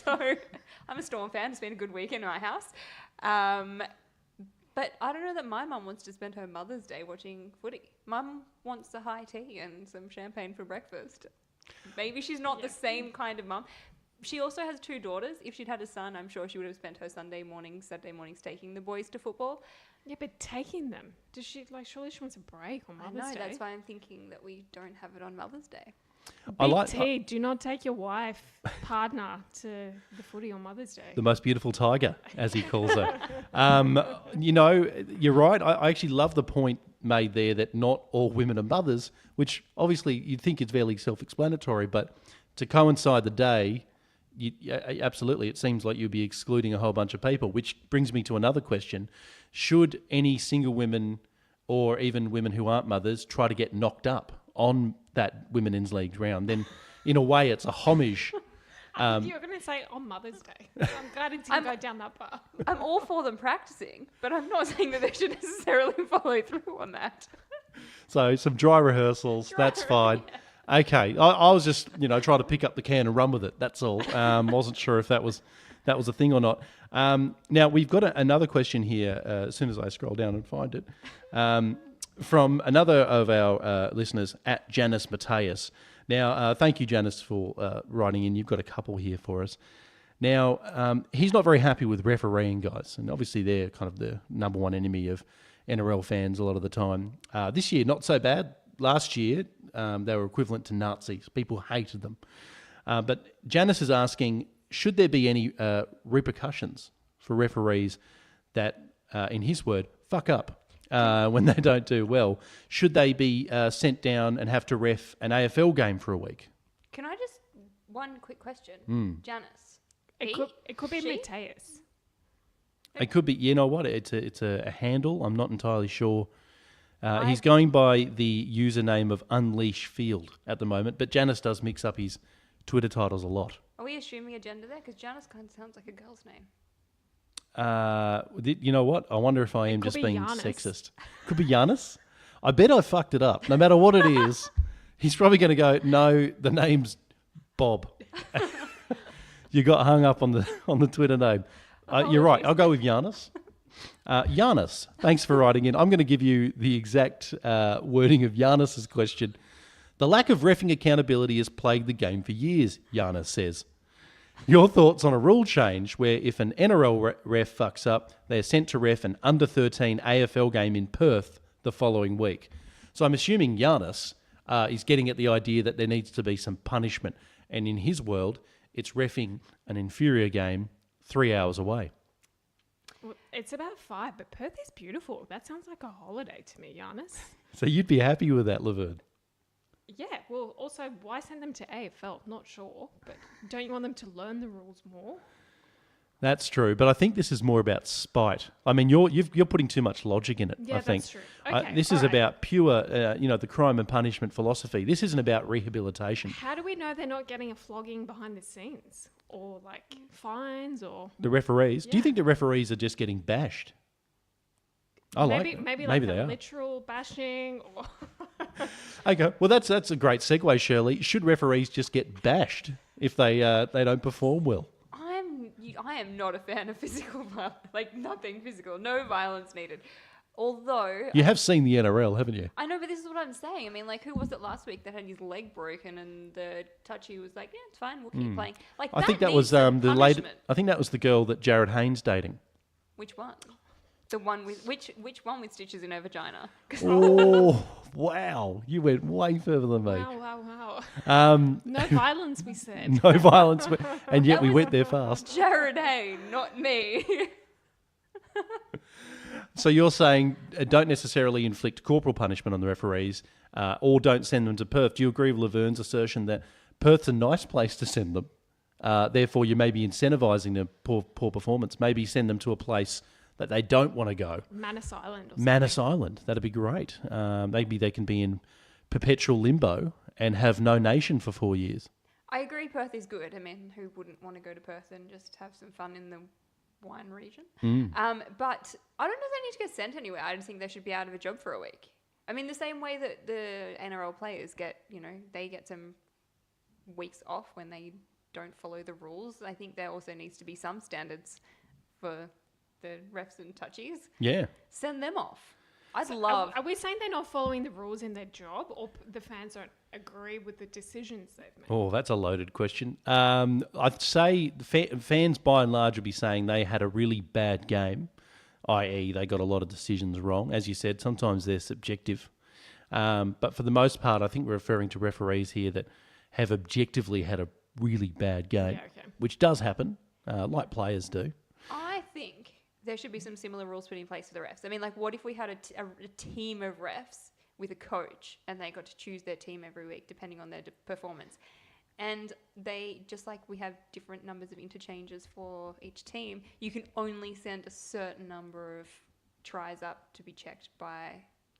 So I'm a Storm fan. It's been a good week in my house. But I don't know that my mum wants to spend her Mother's Day watching footy. Mum wants a high tea and some champagne for breakfast. Maybe she's not the same kind of mum. She also has 2 daughters. If she'd had a son, I'm sure she would have spent her Sunday mornings, Saturday mornings taking the boys to football. Yeah, but taking them. Does she, like, surely she wants a break on Mother's I know, Day? that's why I'm thinking that we don't have it on Mother's Day. Big T, do not take your wife, partner, to the footy on Mother's Day. The most beautiful tiger, as he calls her. You know, you're right. I actually love the point made there that not all women are mothers, which obviously you'd think is fairly self-explanatory, but to coincide the day, absolutely, it seems like you'd be excluding a whole bunch of people, which brings me to another question. Should any single women or even women who aren't mothers try to get knocked up on that Women's League round? Then, in a way, it's a homage. You're going to say on Mother's Day. I'm glad it didn't go down that path. I'm all for them practicing, but I'm not saying that they should necessarily follow through on that. So some dry rehearsals, that's fine. Yeah. Okay, I was just trying to pick up the can and run with it. That's all. Wasn't sure if that was a thing or not. Now we've got another question here. As soon as I scroll down and find it, from another of our listeners at Janice Mateus. Now, thank you, Janice, for writing in. You've got a couple here for us. Now, he's not very happy with refereeing, guys, and obviously they're kind of the number one enemy of NRL fans a lot of the time. This year, not so bad. Last year, they were equivalent to Nazis. People hated them. But Janice is asking, should there be any repercussions for referees that, in his word, fuck up when they don't do well? Should they be sent down and have to ref an AFL game for a week? Can I just... One quick question. Janice. It could be Mateus. It could be, you know what, it's a handle. I'm not entirely sure. He's going by the username of Unleash Field at the moment, but Janice does mix up his Twitter titles a lot. Are we assuming a gender there? Because Janice kind of sounds like a girl's name. You know what? I wonder if I am just being Giannis. sexist. Could be Giannis. I bet I fucked it up. No matter what it is, he's probably going to go, no, the name's Bob. You got hung up on the Twitter name. You're right. I'll go with Giannis. Giannis, thanks for writing in. I'm going to give you the exact wording of Giannis's question. The lack of reffing accountability has plagued the game for years, Giannis says. Your thoughts on a rule change where if an NRL ref fucks up, they are sent to ref an under-13 AFL game in Perth the following week. So I'm assuming Giannis is getting at the idea that there needs to be some punishment. And in his world, it's reffing an inferior game 3 hours away. Well, it's about 5, but Perth is beautiful. That sounds like a holiday to me, Giannis. So you'd be happy with that, Laverne? Yeah, well, also, why send them to AFL? Not sure, but don't you want them to learn the rules more? That's true, but I think this is more about spite. I mean, you're putting too much logic in it. Yeah, I think. that's true. Okay, this is about pure, the crime and punishment philosophy. This isn't about rehabilitation. How do we know they're not getting a flogging behind the scenes, or like fines, or The referees. Do you Yeah. think the referees are just getting bashed? I maybe like maybe maybe like they a are. literal bashing or Okay, well that's a great segue, Shirley. Should referees just get bashed if they don't perform well? I am not a fan of physical violence, like nothing physical, no violence needed. Although You have seen the NRL, haven't you? I know, but this is what I'm saying. I mean, like, who was it last week that had his leg broken and the touchy was like, yeah, it's fine, we'll keep playing. Like, I think that was needs the some lady. punishment. I think that was the girl that Jared Haynes dating. Which one? The one with which one with stitches in her vagina? 'Cause Oh wow! You went way further than me. wow. No violence, we said. No violence, and yet we went there fast. Jared Hayne, not me. So you're saying don't necessarily inflict corporal punishment on the referees, or don't send them to Perth. Do you agree with Laverne's assertion that Perth's a nice place to send them? Therefore, you may be incentivising the poor performance. Maybe send them to a place that they don't want to go. Manus Island or something. Manus Island, that'd be great. Maybe they can be in perpetual limbo and have no nation for 4 years. I agree, Perth is good. I mean, who wouldn't want to go to Perth and just have some fun in the wine region? But I don't know if they need to get sent anywhere. I just think they should be out of a job for a week. I mean, the same way that the NRL players get, they get some weeks off when they don't follow the rules. I think there also needs to be some standards for the refs and touchies. Yeah. Send them off. Are we saying they're not following the rules in their job, or the fans don't agree with the decisions they've made? Oh, that's a loaded question. I'd say fans, by and large, would be saying they had a really bad game, i.e. they got a lot of decisions wrong. As you said, sometimes they're subjective. But for the most part, I think we're referring to referees here that have objectively had a really bad game, which does happen, like players do. I think there should be some similar rules put in place for the refs. I mean, like, what if we had a team of refs with a coach and they got to choose their team every week depending on their performance? And they, just like we have different numbers of interchanges for each team, you can only send a certain number of tries up to be checked by,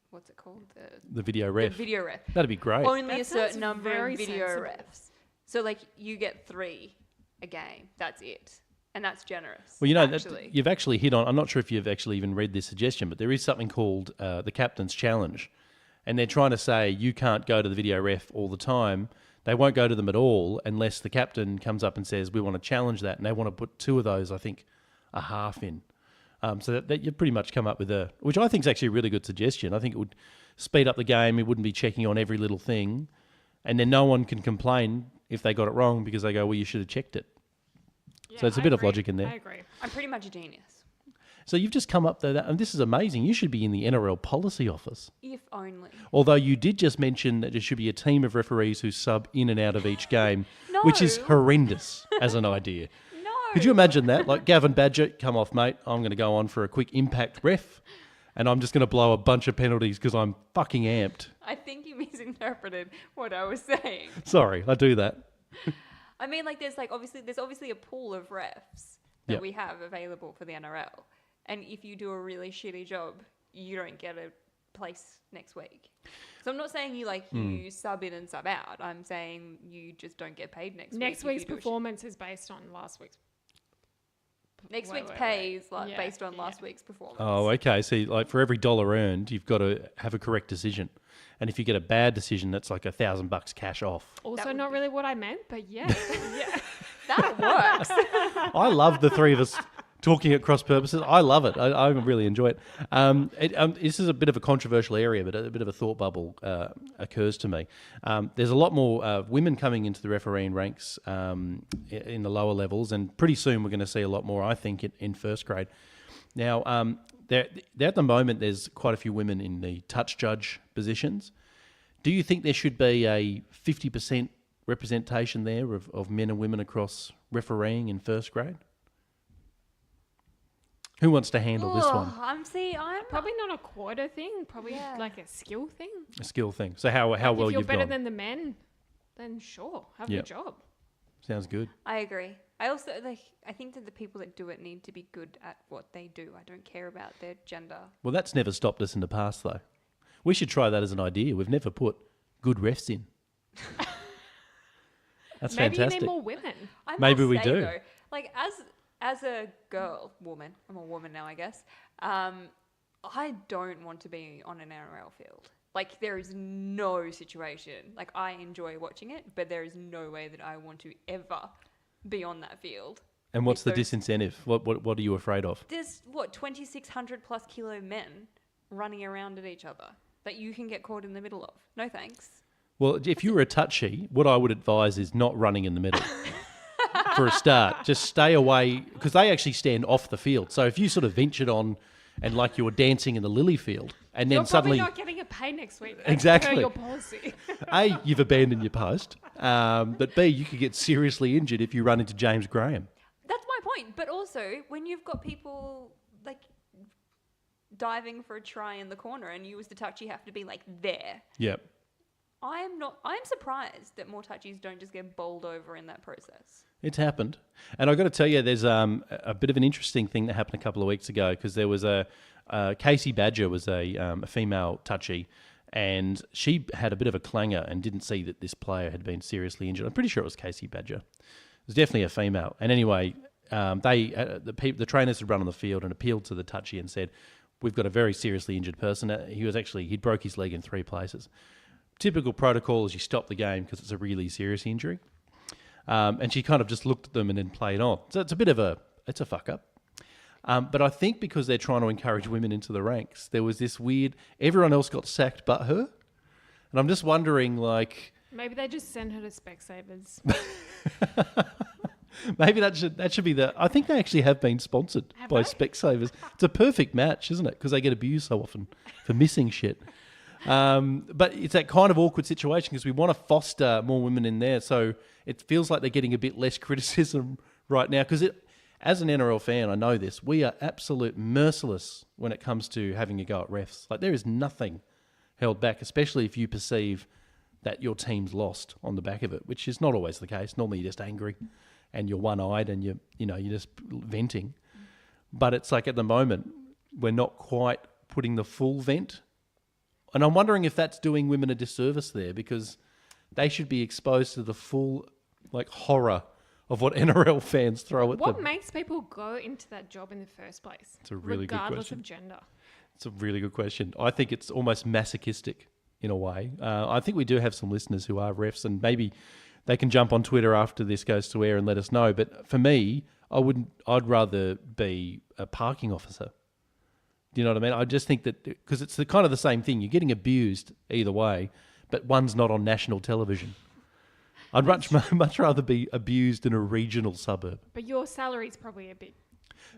what's it called? The video ref. The video ref. That'd be great. Only That a certain sounds number very of video sensible. refs. So, like, you get 3 a game. That's it. And that's generous. Well, actually. you've actually hit on. I'm not sure if you've actually even read this suggestion, but there is something called the Captain's Challenge, and they're trying to say you can't go to the video ref all the time. They won't go to them at all unless the captain comes up and says we want to challenge that, and they want to put 2 of those, I think, a half in. So that you pretty much come up with which I think is actually a really good suggestion. I think it would speed up the game. It wouldn't be checking on every little thing, and then no one can complain if they got it wrong because they go, well, you should have checked it. So there's a bit of logic in there. I agree. I'm pretty much a genius. So you've just come up there, and this is amazing. You should be in the NRL policy office. If only. Although you did just mention that there should be a team of referees who sub in and out of each game, which is No. horrendous as an idea. No. Could you imagine that? Like, Gavin Badger, come off, mate. I'm going to go on for a quick impact ref, and I'm just going to blow a bunch of penalties because I'm fucking amped. I think you misinterpreted what I was saying. Sorry, I do that. I mean, like, there's obviously a pool of refs that we have available for the NRL. And if you do a really shitty job, you don't get a place next week. So I'm not saying you sub in and sub out. I'm saying you just don't get paid next week. Next week's performance is based on last week's. Next Wait, week's wait, pay wait. is like Yeah, based on yeah. last week's performance. Oh, okay. So, like, for every dollar earned, you've got to have a correct decision. And if you get a bad decision, that's like $1,000 cash off. Also, would not be- really what I meant, but yeah. yeah. That works. I love the three of us talking at cross purposes. I love it. I really enjoy it. This is a bit of a controversial area, but a bit of a thought bubble occurs to me. There's a lot more women coming into the refereeing ranks in the lower levels, and pretty soon we're going to see a lot more, I think, in first grade. Now, there at the moment, there's quite a few women in the touch judge positions. Do you think there should be a 50% representation there of men and women across refereeing in first grade? Who wants to handle this one? I'm Probably not a quarter thing, probably like a skill thing. A skill thing. So how well If you're you've better gone? than the men, then sure, have Yep. your job. Sounds good. I agree. I also I think that the people that do it need to be good at what they do. I don't care about their gender. Well, that's never stopped us in the past, though. We should try that as an idea. We've never put good refs in. That's Maybe fantastic. you need more women. I Maybe must we say, do. Though, like as a woman, I'm a woman now, I guess. I don't want to be on an NRL field. Like, there is no situation. Like, I enjoy watching it, but there is no way that I want to ever be on that field. And what's the with those- disincentive? What are you afraid of? There's, 2,600 plus kilo men running around at each other that you can get caught in the middle of. No thanks. Well, if you were a touchy, what I would advise is not running in the middle. For a start, just stay away, because they actually stand off the field. So if you sort of ventured on and like you were dancing in the lily field, and then You're suddenly, probably not getting a pay next week. Exactly. Per your policy. A, you've abandoned your post, but B, you could get seriously injured if you run into James Graham. That's my point. But also, when you've got people like diving for a try in the corner and you as the touchy have to be like there, Yep. I'm surprised that more touchies don't just get bowled over in that process. It's happened. And I've got to tell you, there's a bit of an interesting thing that happened a couple of weeks ago, because there was Casey Badger was a female touchy, and she had a bit of a clanger and didn't see that this player had been seriously injured. I'm pretty sure it was Casey Badger. It was definitely a female. And anyway, the trainers had run on the field and appealed to the touchy and said, we've got a very seriously injured person. He'd broke his leg in 3 places. Typical protocol is you stop the game because it's a really serious injury. And she kind of just looked at them and then played on. So it's a fuck up. But I think because they're trying to encourage women into the ranks, there was this weird, everyone else got sacked but her. And I'm just wondering, like, Maybe they just send her to Specsavers. maybe that should be I think they actually have been sponsored by Specsavers. It's a perfect match, isn't it? Because they get abused so often for missing shit. But it's that kind of awkward situation because we want to foster more women in there. So it feels like they're getting a bit less criticism right now. Because as an NRL fan, I know this, we are absolute merciless when it comes to having a go at refs. Like, there is nothing held back, especially if you perceive that your team's lost on the back of it, which is not always the case. Normally you're just angry and you're one-eyed and you're just venting. But it's like at the moment, we're not quite putting the full vent. And I'm wondering if that's doing women a disservice there, because they should be exposed to the full horror of what NRL fans throw at them. What makes people go into that job in the first place? It's a really good regardless question. of gender. It's a really good question. I think it's almost masochistic in a way. I think we do have some listeners who are refs, and maybe they can jump on Twitter after this goes to air and let us know. But for me, I'd rather be a parking officer. Do you know what I mean? I just think that because it's kind of the same thing. You're getting abused either way, but one's not on national television. I'd much rather be abused in a regional suburb. But your salary's probably a bit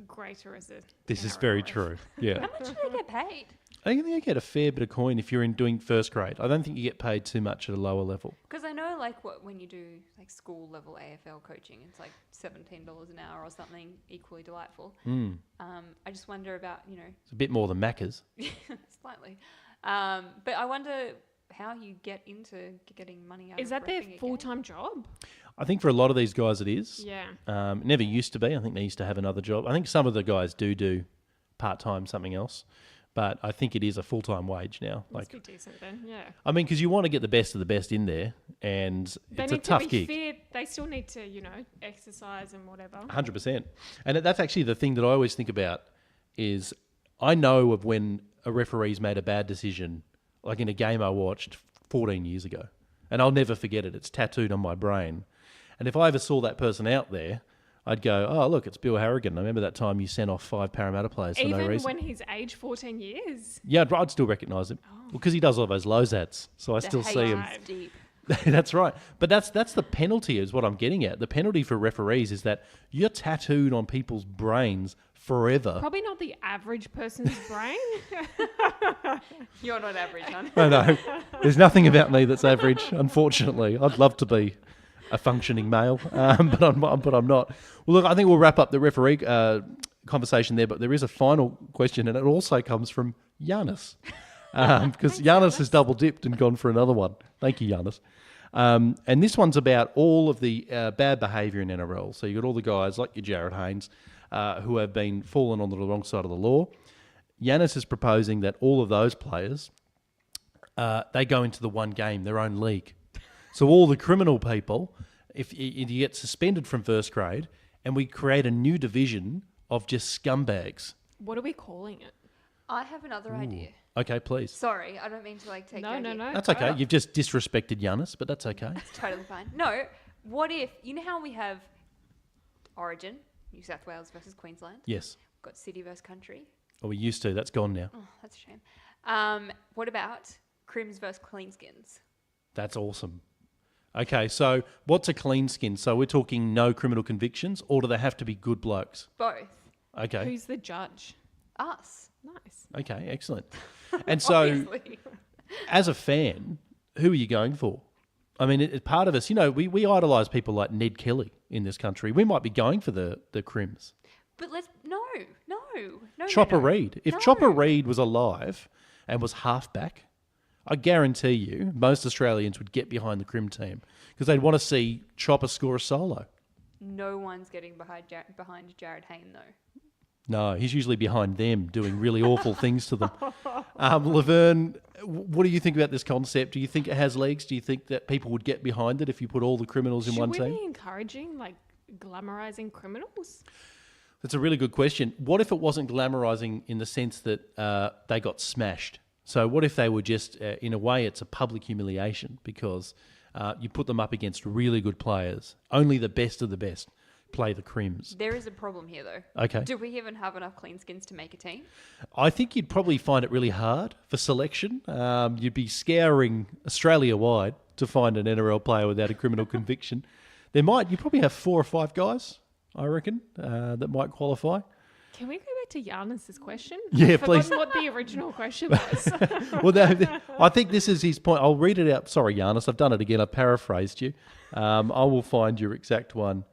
greater as a This is NRL very ref. true. Yeah. How much do they get paid? I think you get a fair bit of coin if you're doing first grade. I don't think you get paid too much at a lower level. Because I know, when you do school level AFL coaching, it's like $17 an hour or something, equally delightful. I just wonder about It's a bit more than Macca's. slightly, but I wonder how you get into getting money out. Is of that their reffing a game. full-time job? I think for a lot of these guys it is. Yeah. It never used to be. I think they used to have another job. I think some of the guys do part-time something else. But I think it is a full-time wage now. Must be decent then, yeah. I mean, because you want to get the best of the best in there, and They it's need a tough to be gig. fit. They still need to, exercise and whatever. 100%. And that's actually the thing that I always think about is I know of when a referee's made a bad decision, like in a game I watched 14 years ago. And I'll never forget it. It's tattooed on my brain. And if I ever saw that person out there, I'd go, oh, look, it's Bill Harrigan. I remember that time you sent off 5 Parramatta players for no Even reason. when he's aged 14 years? Yeah, I'd still recognise him. Well, because he does all those lows ads. So I still see him. Hate's deep. That's right. But that's the penalty is what I'm getting at. The penalty for referees is that you're tattooed on people's brains forever. Probably not the average person's brain. You're not average, hon. I know. There's nothing about me that's average, unfortunately. I'd love to be a functioning male, but I'm not. Well, look, I think we'll wrap up the referee conversation there, but there is a final question, and it also comes from Giannis. Because Giannis has double dipped and gone for another one. Thank you, Giannis. And this one's about all of the bad behaviour in NRL. So you've got all the guys like your Jared Haynes who have been fallen on the wrong side of the law. Giannis is proposing that all of those players, they go into the one game, their own league. So all the criminal people, if you get suspended from first grade, and we create a new division of just scumbags. What are we calling it? I have another idea. Okay, please. Sorry, I don't mean to take No, your no, idea. no. That's okay. You've just disrespected Giannis, but that's okay. It's totally fine. No, what if, you know how we have Origin, New South Wales versus Queensland? Yes. We've got City versus Country. Well, we used to. That's gone now. Oh, that's a shame. What about Crims versus Cleanskins? That's awesome. Okay, so what's a clean skin? So we're talking no criminal convictions, or do they have to be good blokes? Both. Okay. Who's the judge? Us. Nice. Okay, excellent. And so, Obviously. as a fan, who are you going for? I mean, part of us, we idolise people like Ned Kelly in this country. We might be going for the Crims. But no. Chopper no. Reid. If No. Chopper Reid was alive and was halfback, I guarantee you most Australians would get behind the Crim team because they'd want to see Chopper score a solo. No one's getting behind Jared Hayne, though. No, he's usually behind them doing really awful things to them. Laverne, what do you think about this concept? Do you think it has legs? Do you think that people would get behind it if you put all the criminals in Should one we team? be encouraging, glamorizing criminals? That's a really good question. What if it wasn't glamorising in the sense that they got smashed? So what if they were just, in a way, it's a public humiliation because you put them up against really good players. Only the best of the best play the Crims. There is a problem here, though. Okay. Do we even have enough cleanskins to make a team? I think you'd probably find it really hard for selection. You'd be scouring Australia-wide to find an NRL player without a criminal conviction. You probably have 4 or 5 guys, I reckon, that might qualify. Can we go back to Giannis's question? Yeah, I've forgotten please. what the original question was. Well, I think this is his point. I'll read it out. Sorry, Giannis, I've done it again. I paraphrased you. I will find your exact one.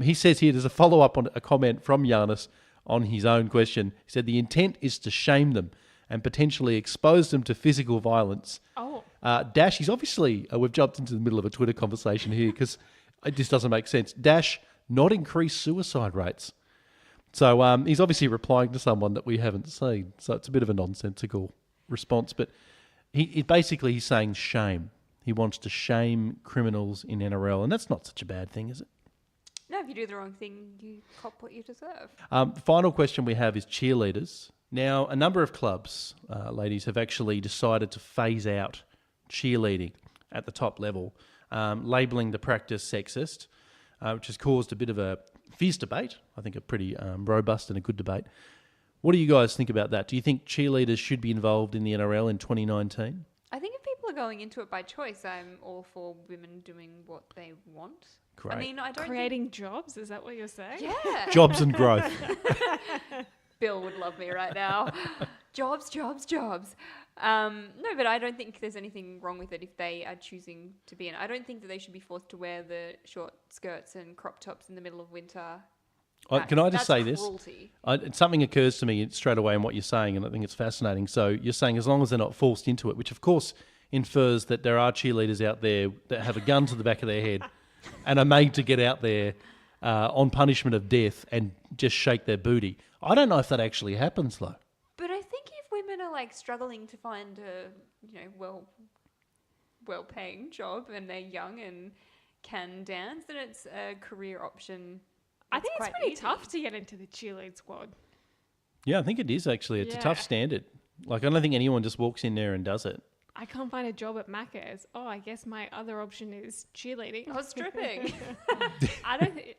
He says here, there's a follow-up on a comment from Giannis on his own question. He said, the intent is to shame them and potentially expose them to physical violence. Oh. Dash, he's obviously, we've jumped into the middle of a Twitter conversation here because it just doesn't make sense. Dash, not increase suicide rates. So he's obviously replying to someone that we haven't seen. So it's a bit of a nonsensical response. But he's saying shame. He wants to shame criminals in NRL. And that's not such a bad thing, is it? No, if you do the wrong thing, you cop what you deserve. The final question we have is cheerleaders. Now, a number of clubs, ladies, have actually decided to phase out cheerleading at the top level, labelling the practice sexist, which has caused a bit of a fierce debate. I think a pretty robust and a good debate. What do you guys think about that? Do you think cheerleaders should be involved in the NRL in 2019? I think if people are going into it by choice, I'm all for women doing what they want. Great. I mean, I don't Creating jobs, is that what you're saying? Yeah. Jobs and growth. Bill would love me right now. Jobs. No, but I don't think there's anything wrong with it if they are choosing to be in. I don't think that they should be forced to wear the short skirts and crop tops in the middle of winter. Can I just say this? Cruelty. Something occurs to me straight away in what you're saying, and I think it's fascinating. So you're saying as long as they're not forced into it, which of course infers that there are cheerleaders out there that have a gun to the back of their head and are made to get out there on punishment of death and just shake their booty. I don't know if that actually happens, though. But I think if women are struggling to find a well-paying job and they're young and can dance, then it's a career option. I think it's quite pretty easy. tough to get into the cheerlead squad. Yeah, I think it is actually. It's a tough Yeah. standard. I don't think anyone just walks in there and does it. I can't find a job at Macca's. Oh, I guess my other option is cheerleading. Or stripping. I don't think...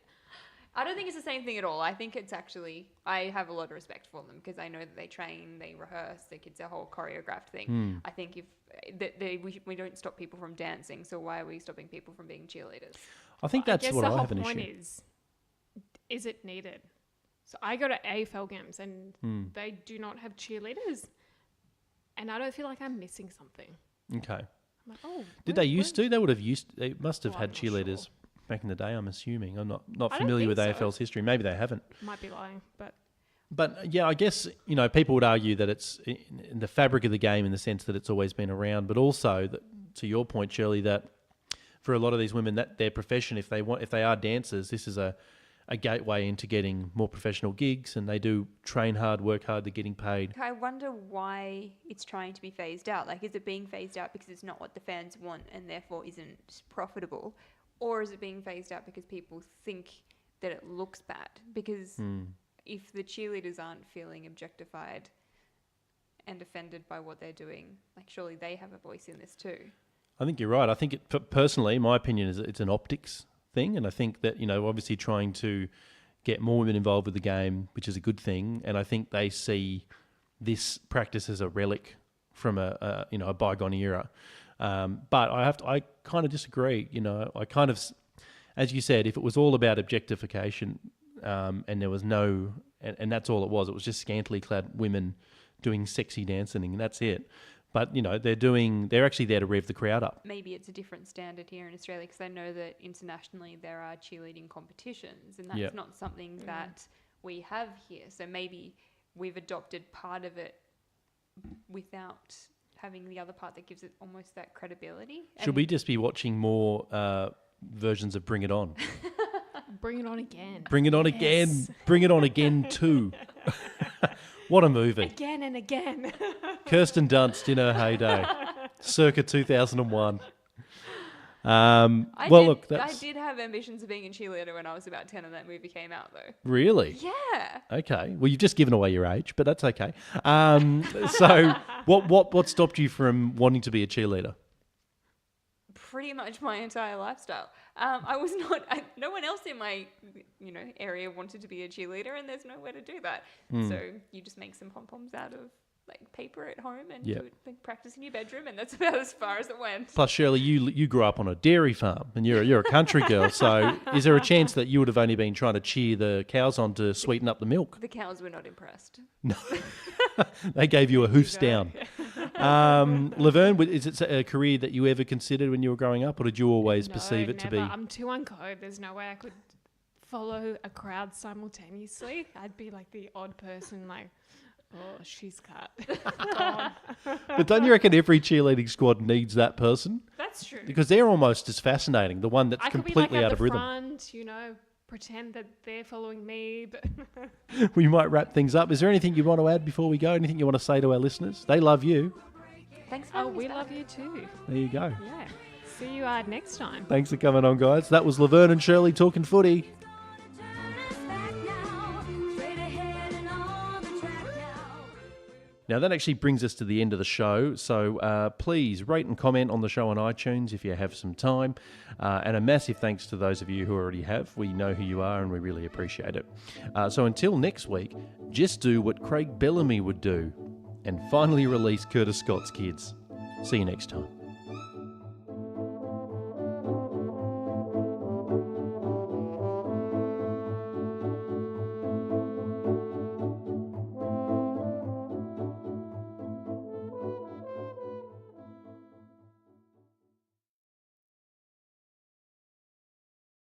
I don't think it's the same thing at all. I think it's actually, I have a lot of respect for them because I know that they train, they rehearse, it's a whole choreographed thing. I think we don't stop people from dancing, so why are we stopping people from being cheerleaders? I think I that's guess what the I whole have an point issue. is it needed? So I go to AFL games and they do not have cheerleaders, and I don't feel like I'm missing something. Okay. I'm like, oh, Did they used to? They must have Well, had I'm not cheerleaders sure. back in the day, I'm assuming. I'm not I don't familiar with think so. AFL's history. Maybe they haven't. Might be lying, but But yeah, I guess, people would argue that it's in the fabric of the game in the sense that it's always been around, but also that, to your point, Shirley, that for a lot of these women, that their profession, if they are dancers, this is a gateway into getting more professional gigs, and they do train hard, work hard, they're getting paid. I wonder why it's trying to be phased out. Is it being phased out because it's not what the fans want and therefore isn't profitable? Or is it being phased out because people think that it looks bad? Because if the cheerleaders aren't feeling objectified and offended by what they're doing. Like, surely they have a voice in this too. I think you're right. I think personally, my opinion is it's an optics thing, and I think that obviously trying to get more women involved with the game, which is a good thing, and I think they see this practice as a relic from a bygone era. But I kind of disagree. I kind of, as you said, if it was all about objectification, and there was no, and that's all it was just scantily clad women doing sexy dancing, and that's it. But they're actually there to rev the crowd up. Maybe it's a different standard here in Australia, because I know that internationally there are cheerleading competitions, and that's not something that we have here. So maybe we've adopted part of it without having the other part that gives it almost that credibility. Should we just be watching more versions of Bring It On? Bring it on again. Bring it on again. Bring it on again too. What a movie. Again and again. Kirsten Dunst in her heyday, circa 2001. I did have ambitions of being a cheerleader when I was about 10 and that movie came out, though. Really? Yeah. Okay. Well, you've just given away your age, but that's okay. So what stopped you from wanting to be a cheerleader? Pretty much my entire lifestyle. I was not. No one else in my area wanted to be a cheerleader, and there's nowhere to do that. So you just make some pom poms out of paper at home and do it, practice in your bedroom, and that's about as far as it went. Plus, Shirley, you grew up on a dairy farm, and you're a country girl. So, is there a chance that you would have only been trying to cheer the cows on to sweeten up the milk? The cows were not impressed. No, they gave you a hoofs down. Laverne, is it a career that you ever considered when you were growing up, or did you always perceive it to be? I'm too uncode. There's no way I could follow a crowd simultaneously. I'd be like the odd person, oh, she's cut. But don't you reckon every cheerleading squad needs that person? That's true. Because they're almost as fascinating. The one that's completely out of rhythm. Front, pretend that they're following me. But we might wrap things up. Is there anything you want to add before we go? Anything you want to say to our listeners? They love you. Thanks for having we love you too. There you go. Yeah. See you next time. Thanks for coming on, guys. That was Laverne and Shirley talking footy. Now, that actually brings us to the end of the show, so please rate and comment on the show on iTunes if you have some time, and a massive thanks to those of you who already have. We know who you are and we really appreciate it. So until next week, just do what Craig Bellamy would do and finally release Curtis Scott's Kids. See you next time.